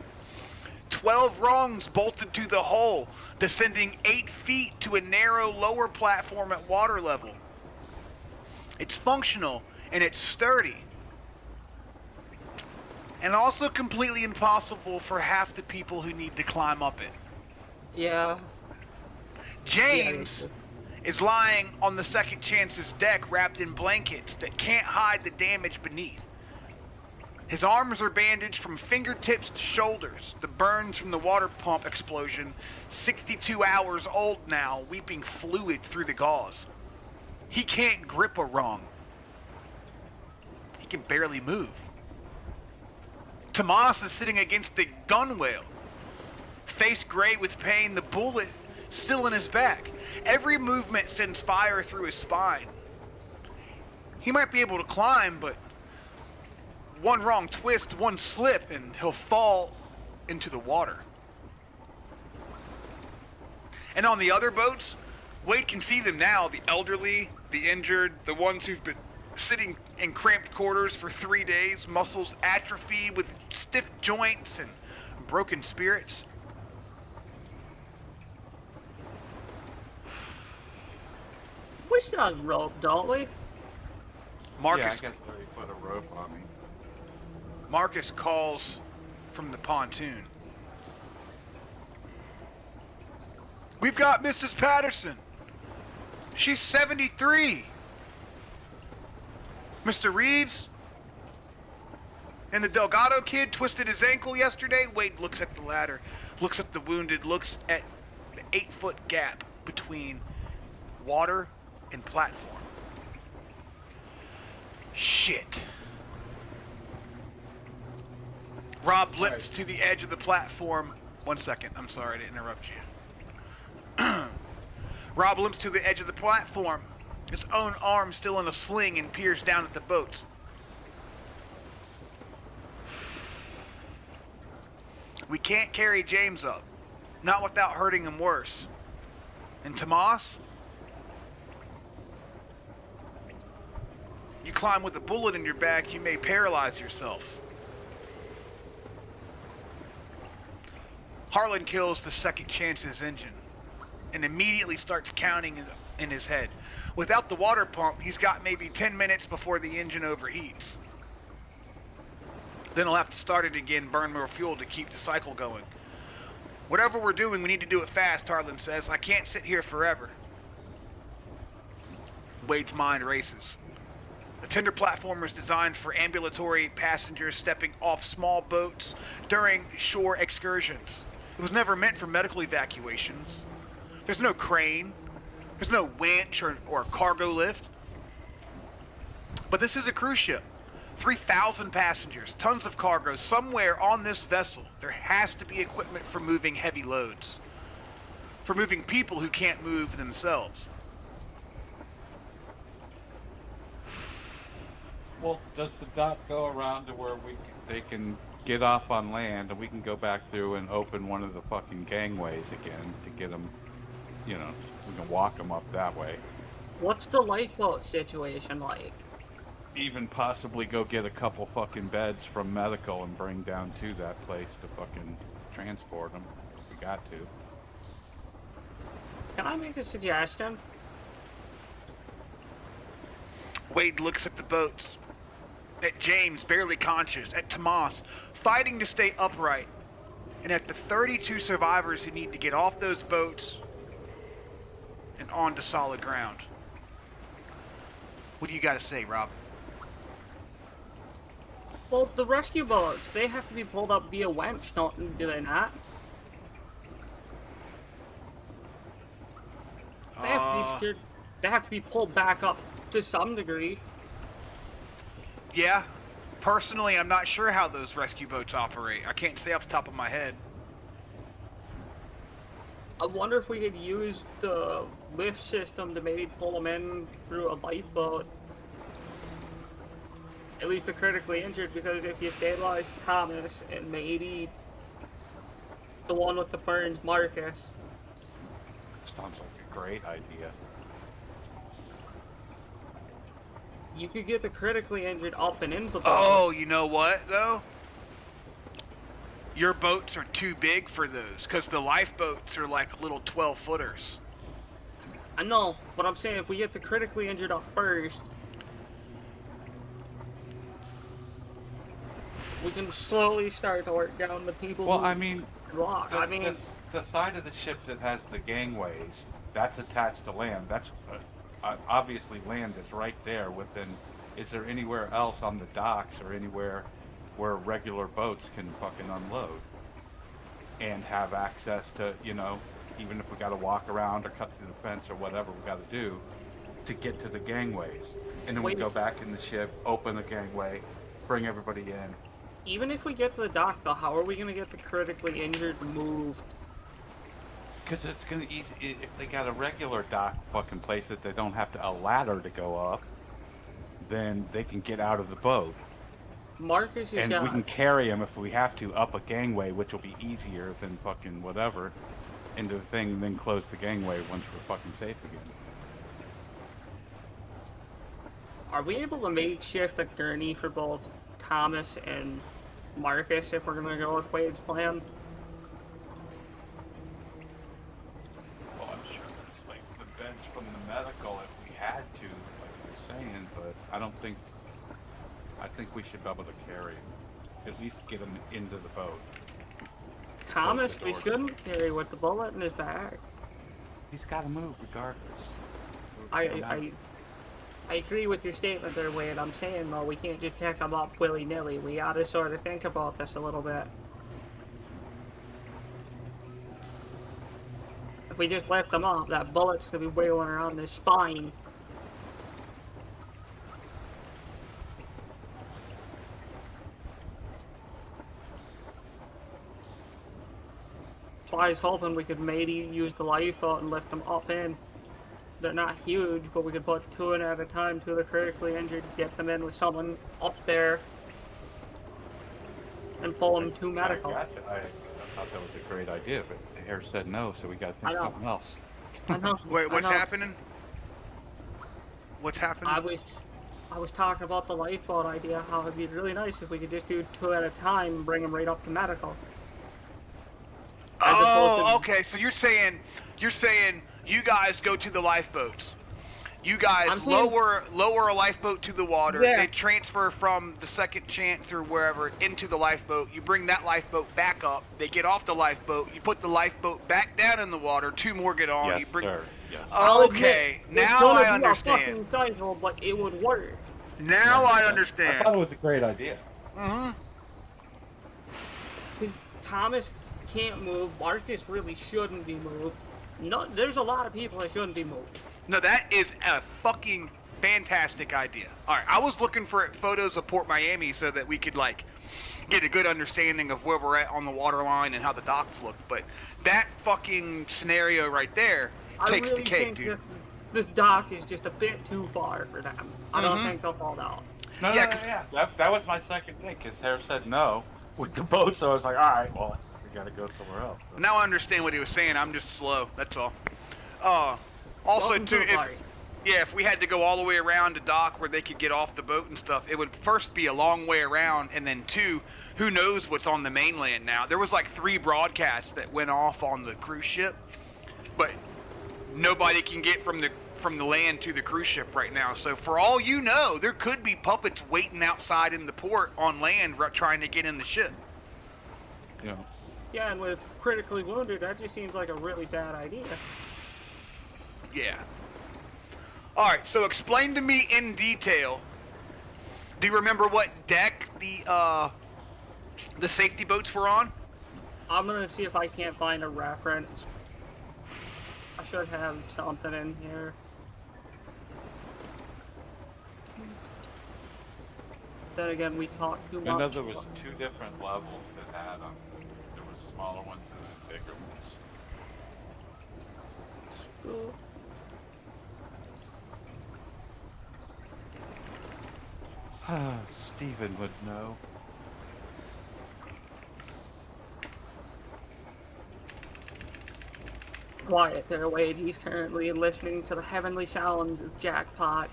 12 rungs bolted to the hull, descending 8 feet to a narrow lower platform at water level. It's functional and it's sturdy. And also completely impossible for half the people who need to climb up it. Yeah. James is lying on the second chance's deck wrapped in blankets that can't hide the damage beneath. His arms are bandaged from fingertips to shoulders, the burns from the water pump explosion, 62 hours old now, weeping fluid through the gauze. He can't grip a rung. He can barely move. Tomas is sitting against the gunwale, face gray with pain, the bullet still in his back. Every movement sends fire through his spine. He might be able to climb, but one wrong twist, one slip, and he'll fall into the water. And on the other boats, Wade can see them now, the elderly, the injured, the ones who've been sitting in cramped quarters for 3 days, muscles atrophied with stiff joints and broken spirits. We still have rope, don't we? Marcus, Yeah, I guess they put a rope on me. Marcus calls from the pontoon. We've got Mrs. Patterson. She's 73. Mr. Reeves? And the Delgado kid twisted his ankle yesterday. Wade looks at the ladder, looks at the wounded, looks at the 8-foot gap between water and platform. Shit. Rob limps to the edge of the platform. 1 second, I'm sorry to interrupt you. Rob limps to the edge of the platform, his own arm still in a sling, and peers down at the boats. We can't carry James up, not without hurting him worse. And Tomas? You climb with a bullet in your back, you may paralyze yourself. Harlan kills the Second Chance's engine and immediately starts counting in his head. Without the water pump, he's got maybe 10 minutes before the engine overheats. Then he'll have to start it again, burn more fuel to keep the cycle going. Whatever we're doing, we need to do it fast, Harlan says. I can't sit here forever. Wade's mind races. The tender platform is designed for ambulatory passengers stepping off small boats during shore excursions. It was never meant for medical evacuations. There's no crane. There's no winch or cargo lift. But this is a cruise ship. 3,000 passengers, tons of cargo. Somewhere on this vessel, there has to be equipment for moving heavy loads. For moving people who can't move themselves. Well, does the dock go around to where they can get off on land, and we can go back through and open one of the fucking gangways again to get them, you know, we can walk them up that way. What's the lifeboat situation like? Even possibly go get a couple fucking beds from medical and bring down to that place to fucking transport them if we got to. Can I make a suggestion? Wade looks at the boats. At James, barely conscious. At Tomas, fighting to stay upright. And at the 32 survivors who need to get off those boats and onto solid ground. What do you got to say, Rob? Well, the rescue boats, they have to be pulled up via winch, do they not? They have to be secured. They have to be pulled back up to some degree. Yeah. Personally, I'm not sure how those rescue boats operate. I can't say off the top of my head. I wonder if we could use the lift system to maybe pull them in through a lifeboat. At least the critically injured, because if you stabilize Thomas and maybe the one with the burns, Marcus. Sounds like a great idea. You could get the critically injured up and into the boat. Oh, you know what, though? Your boats are too big for those, because the lifeboats are like little 12-footers. I know, but I'm saying if we get the critically injured up first, we can slowly start to work down the people Well, who I mean, rock. the side of the ship that has the gangways, that's attached to land. That's obviously land is right there within. Is there anywhere else on the docks or anywhere where regular boats can fucking unload and have access to, you know, even if we got to walk around or cut through the fence or whatever we got to do to get to the gangways, and then we go back in the ship, open the gangway, bring everybody in. Even if we get to the dock, though, how are we going to get the critically injured moved? Because it's going to easy if they got a regular dock fucking place that they don't have a ladder to go up, then they can get out of the boat. Marcus is and we can carry them if we have to up a gangway, which will be easier than fucking whatever, into the thing, and then close the gangway once we're fucking safe again. Are we able to makeshift a gurney for both Thomas and Marcus if we're going to go with Wade's plan? Well, I'm sure there's like the beds from the medical if we had to, like you're saying, but I think we should be able to carry them. At least get them into the boat. Thomas, we shouldn't carry with the bullet in his back. He's got to move regardless. I agree with your statement there, Wade. I'm saying, though, we can't just pick them up willy-nilly. We gotta sort of think about this a little bit. If we just lift them up, that bullet's gonna be wailing around his spine. So I was hoping we could maybe use the lifeboat and lift them up in. They're not huge, but we could put 2 in at a time, 2 of the critically injured, get them in with someone up there, and pull them to medical. I thought that was a great idea, but the hair said no, so we got to think of something else. I know. Wait, what's I know. happening? What's happening? I was talking about the lifeboat idea, how it'd be really nice if we could just do 2 at a time and bring them right up to medical. As opposed Oh, to- okay. So you're saying you guys go to the lifeboats. You guys I'm saying- lower a lifeboat to the water. Yeah. They transfer from the second chance or wherever into the lifeboat. You bring that lifeboat back up. They get off the lifeboat. You put the lifeboat back down in the water. 2 more get on. Yes, you bring. sir. Yes. I'll Okay, admit, it's now gonna I be a understand. fucking cycle, but it would work. Now I I understand. thought it was a great idea. Mm-hmm. Because Thomas can't move, Marcus really shouldn't be moved. No, there's a lot of people that shouldn't be moved. No, that is a fucking fantastic idea. All right, I was looking for photos of Port Miami so that we could like get a good understanding of where we're at on the water line and how the docks look. But that fucking scenario right there takes I really the cake, think dude. that this dock is just a bit too far for them. I don't Mhm. think they'll fall down. No, Yeah, no, 'cause- yeah. That was my second thing, because hair said no with the boat, so I was like, all right, well, we got to go somewhere else. So. Now I understand what he was saying. I'm just slow. That's all. Also, Welcome too, to the party. if we had to go all the way around to dock where they could get off the boat and stuff, it would first be a long way around, and then 2, who knows what's on the mainland now? There was like 3 broadcasts that went off on the cruise ship, but nobody can get from the land to the cruise ship right now. So for all you know, there could be puppets waiting outside in the port on land trying to get in the ship. You know, Yeah, and with critically wounded, that just seems like a really bad idea. Yeah. All right. So explain to me in detail. Do you remember what deck the safety boats were on? I'm gonna see if I can't find a reference. I should have something in here. Then again, we talked too I know much. there was 2 different levels that had them. There was smaller ones and then bigger ones. Steven would know. Quiet there, Wade. He's currently listening to the heavenly sounds of Jackpot.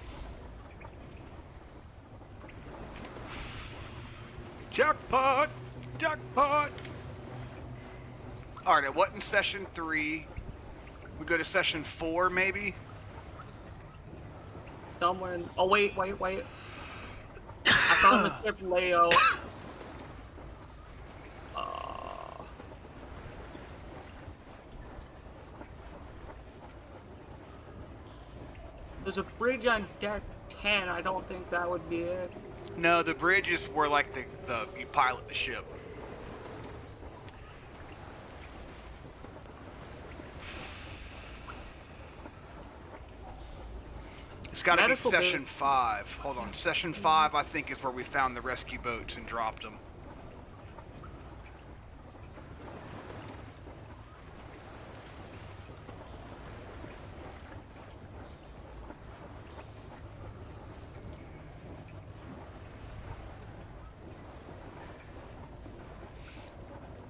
Jackpot! Jackpot! All right. What in session 3? We go to session 4, maybe. Somewhere in... Oh, wait. I found the ship layout. There's a bridge on deck 10. I don't think that would be it. No, the bridge is where like the you pilot the ship. It's got to be Medical session boat. 5. Hold on, session 5 I think is where we found the rescue boats and dropped them.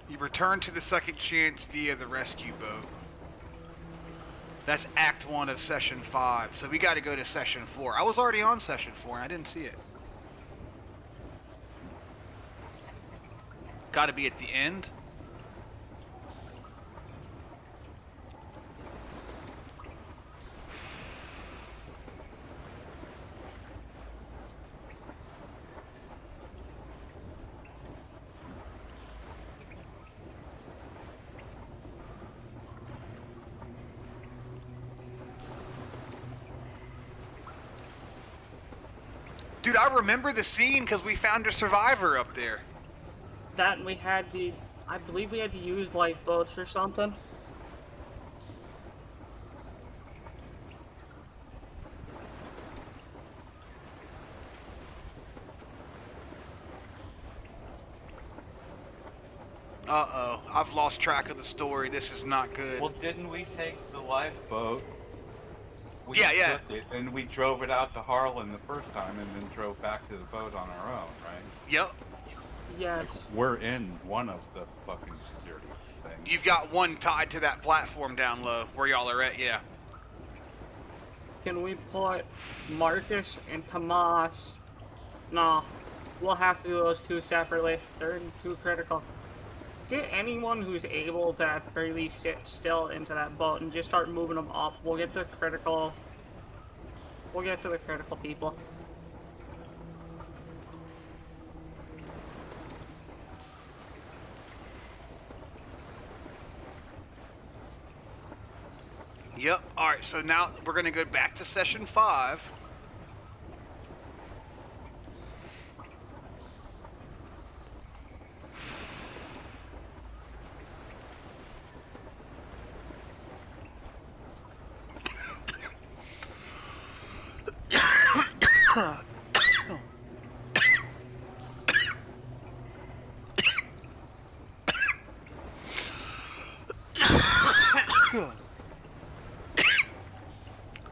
You return to the second chance via the rescue boat. That's Act 1 of Session 5, so we got to go to Session 4. I was already on Session 4 and I didn't see it. Got to be at the end. Dude, I remember the scene because we found a survivor up there. That and we had I believe we had to use lifeboats or something. Uh-oh, I've lost track of the story. This is not good. Well, didn't we take the lifeboat? We Yeah. took it, and we drove it out to Harlan the first time, and then drove back to the boat on our own, right? Yep. Yes. We're in one of the fucking security things. You've got one tied to that platform down low where y'all are at, yeah. Can we put Marcus and Tomas? No, we'll have to do those two separately. They're too critical. Get anyone who's able to at the very least sit still into that boat and just start moving them up. We'll get to the critical people. Yep. Alright, so now we're going to go back to session 5.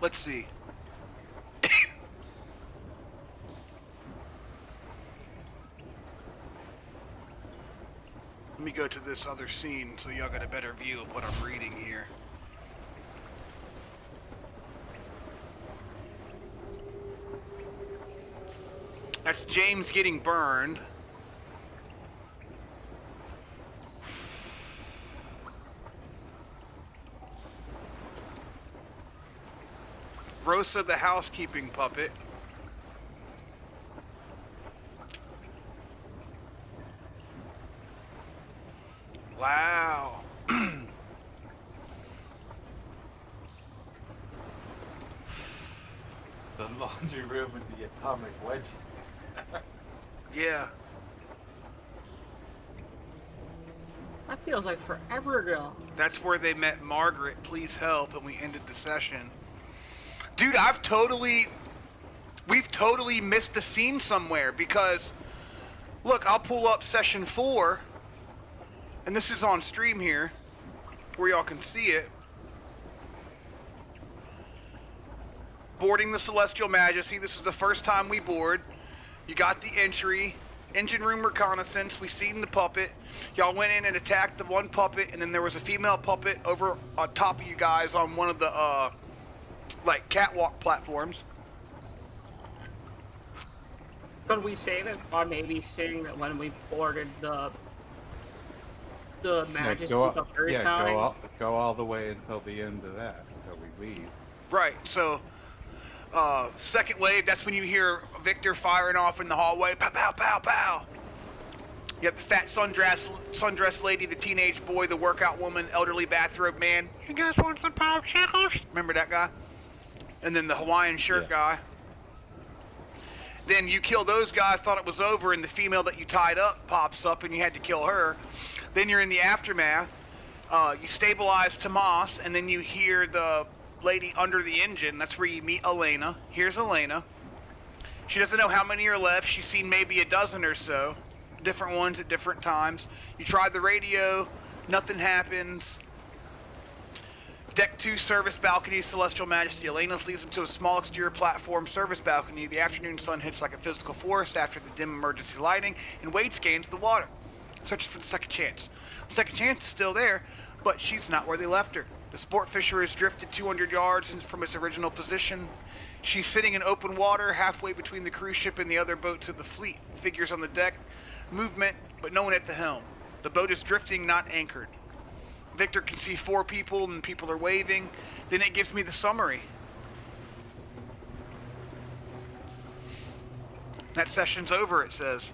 Let's see. Let me go to this other scene so y'all get a better view of what I'm reading here. That's James getting burned. Rosa the housekeeping puppet. Wow. The laundry room with the atomic wedgie. Yeah. That feels like forever ago. That's where they met Margaret, please help, and we ended the session. Dude, we've totally missed the scene somewhere because, look, I'll pull up session 4, and this is on stream here, where y'all can see it. Boarding the Celestial Majesty, this is the first time we board. You got the entry, engine room reconnaissance, we seen the puppet. Y'all went in and attacked the one puppet, and then there was a female puppet over on top of you guys on one of the, like, catwalk platforms. Could we say that, or maybe saying that when we boarded the Majesty the first time? Go all the way until the end of that, until we leave. Right, so, second wave, that's when you hear Victor firing off in the hallway. Pow, pow, pow, pow. You have the fat sundress lady, the teenage boy, the workout woman, elderly bathrobe man. You guys want some popsicles? Remember that guy? And then the Hawaiian shirt guy. Then you kill those guys, thought it was over, and the female that you tied up pops up, and you had to kill her. Then you're in the aftermath. You stabilize Tomas, and then you hear the lady under the engine. That's where you meet Elena. Here's Elena. She doesn't know how many are left. She's seen maybe a dozen or so. Different ones at different times. You try the radio. Nothing happens. Deck 2 service balcony, Celestial Majesty. Elena leads them to a small exterior platform service balcony. The afternoon sun hits like a physical forest after the dim emergency lighting, and Wade scans the water. Searches for the second chance. The second chance is still there, but she's not where they left her. The sport fisher has drifted 200 yards from its original position. She's sitting in open water, halfway between the cruise ship and the other boats of the fleet. Figures on the deck, movement, but no one at the helm. The boat is drifting, not anchored. Victor can see 4 people, and people are waving. Then it gives me the summary. That session's over, it says.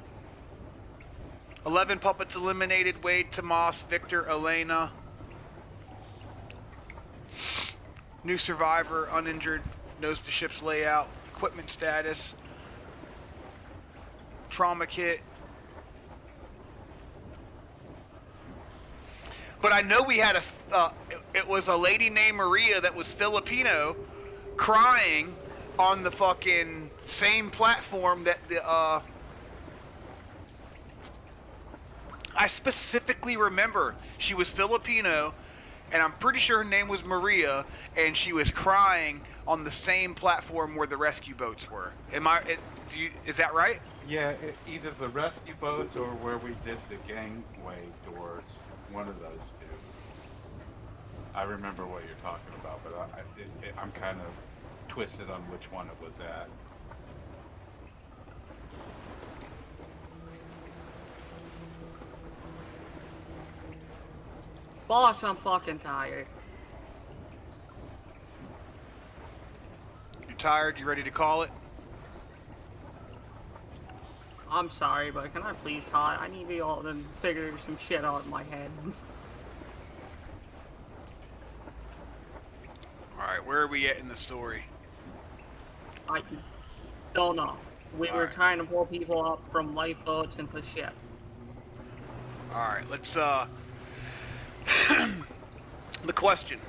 11 puppets eliminated. Wade, Tomas, Victor, Elena. New survivor, uninjured, knows the ship's layout, equipment status. trauma kit. But I know we had it was a lady named Maria that was Filipino crying on the fucking same platform that I specifically remember she was Filipino, and I'm pretty sure her name was Maria, and she was crying on the same platform where the rescue boats were. Is that right? Yeah, either the rescue boats or where we did the gangway doors. One of those two. I remember what you're talking about, but I'm kind of twisted on which one it was at. Boss, I'm fucking tired. You tired? You ready to call it? I'm sorry, but can I please call it? I need to be able to figure some shit out in my head. Alright, where are we at in the story? I don't know. We were Alright. trying to pull people up from lifeboats into ship. Alright, let's, the question.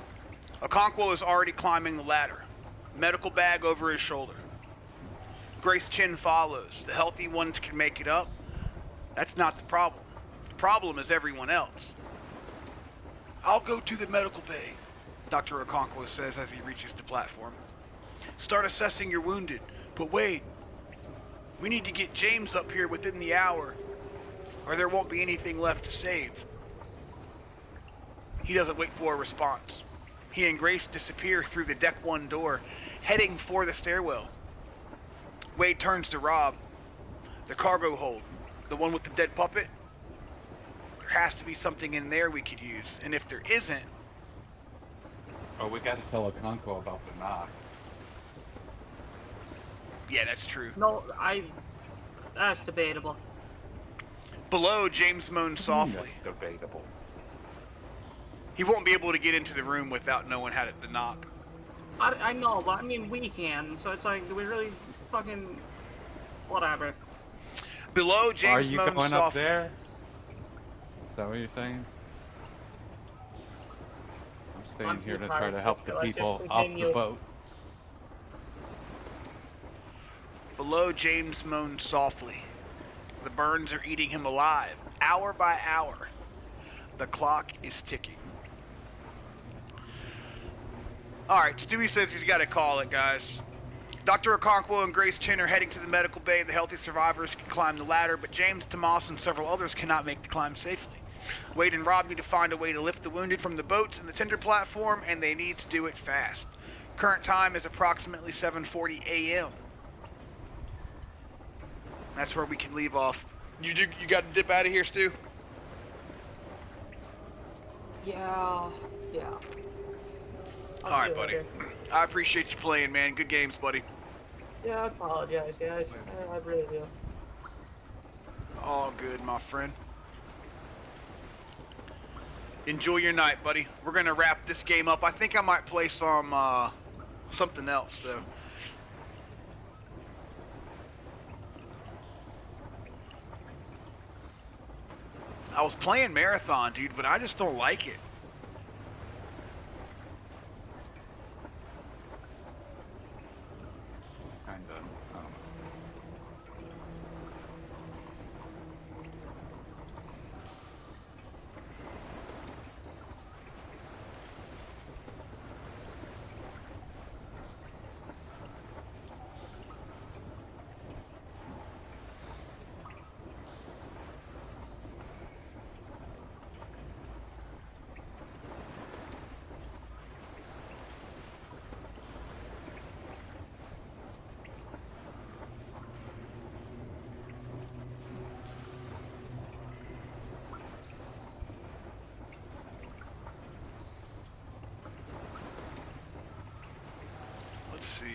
Okonkwo is already climbing the ladder. Medical bag over his shoulder. Grace Chin follows. The healthy ones can make it up. That's not the problem. The problem is everyone else. I'll go to the medical bay, Dr. Okonkwo says as he reaches the platform. Start assessing your wounded. But wait. We need to get James up here within the hour, or there won't be anything left to save. He doesn't wait for a response. He and Grace disappear through the deck 1 door, heading for the stairwell. Wade turns to Rob. The cargo hold, the one with the dead puppet. There has to be something in there we could use, and if there isn't... Oh, we gotta tell Okonkwo about the knock. Yeah, that's true. No, that's debatable. Below, James moans softly. That's debatable. He won't be able to get into the room without knowing how to knock. I know, but I mean, we can, so it's like, do we really fucking... whatever. Below, James Are you moans going softly. up there? Is that what you're saying? I'm staying I'm here too to try tired. to help the Let's just people off the continue. boat. Below, James moans softly. The burns are eating him alive, hour by hour. The clock is ticking. Alright, Stewie says he's got to call it, guys. Dr. Okonkwo and Grace Chin are heading to the medical bay. The healthy survivors can climb the ladder, but James, Tomas, and several others cannot make the climb safely. Wade and Rob need to find a way to lift the wounded from the boats and the tender platform, and they need to do it fast. Current time is approximately 7:40 a.m. That's where we can leave off. You got to dip out of here, Stu? Yeah. I'll Alright, see you buddy. later. I appreciate you playing, man. Good games, buddy. Yeah, I apologize, guys. I really do. All good, my friend. Enjoy your night, buddy. We're gonna wrap this game up. I think I might play some, something else, though. I was playing Marathon, dude, but I just don't like it. Kinda. I don't know. Let's see.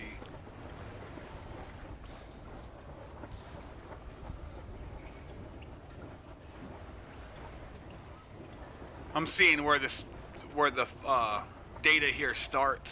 I'm seeing where the data here starts.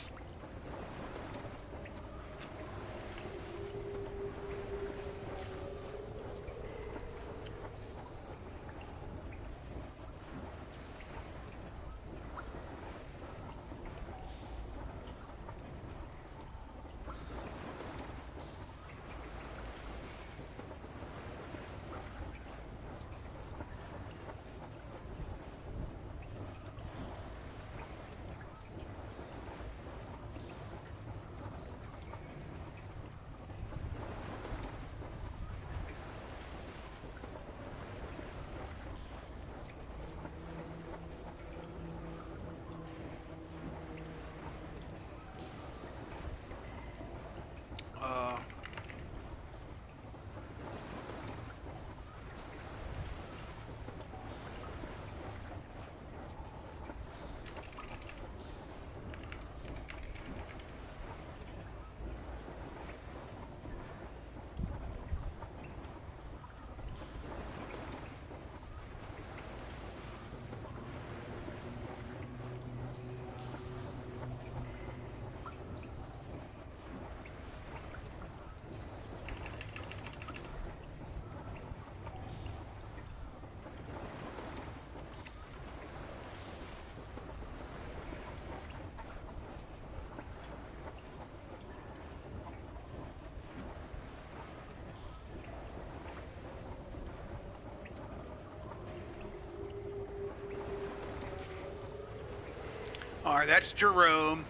Alright, that's Jerome.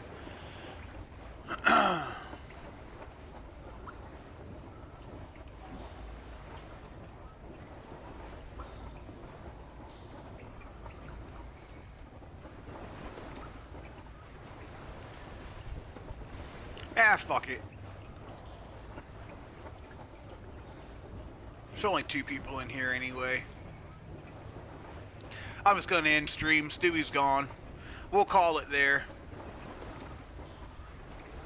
Ah, fuck it. There's only 2 people in here anyway. I'm just gonna end stream. Stewie's gone. We'll call it there.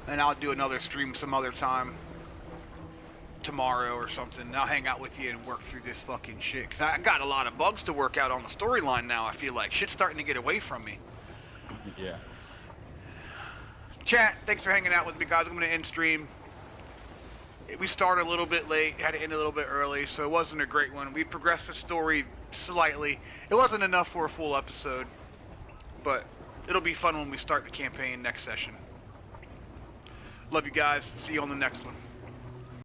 And I'll do another stream some other time. Tomorrow or something. I'll hang out with you and work through this fucking shit. Cause I got a lot of bugs to work out on the storyline now, I feel like. Shit's starting to get away from me. Yeah. Chat, thanks for hanging out with me, guys. I'm gonna end stream. We started a little bit late, had to end a little bit early, so it wasn't a great one. We progressed the story slightly. It wasn't enough for a full episode, but it'll be fun when we start the campaign next session. Love you guys. See you on the next one.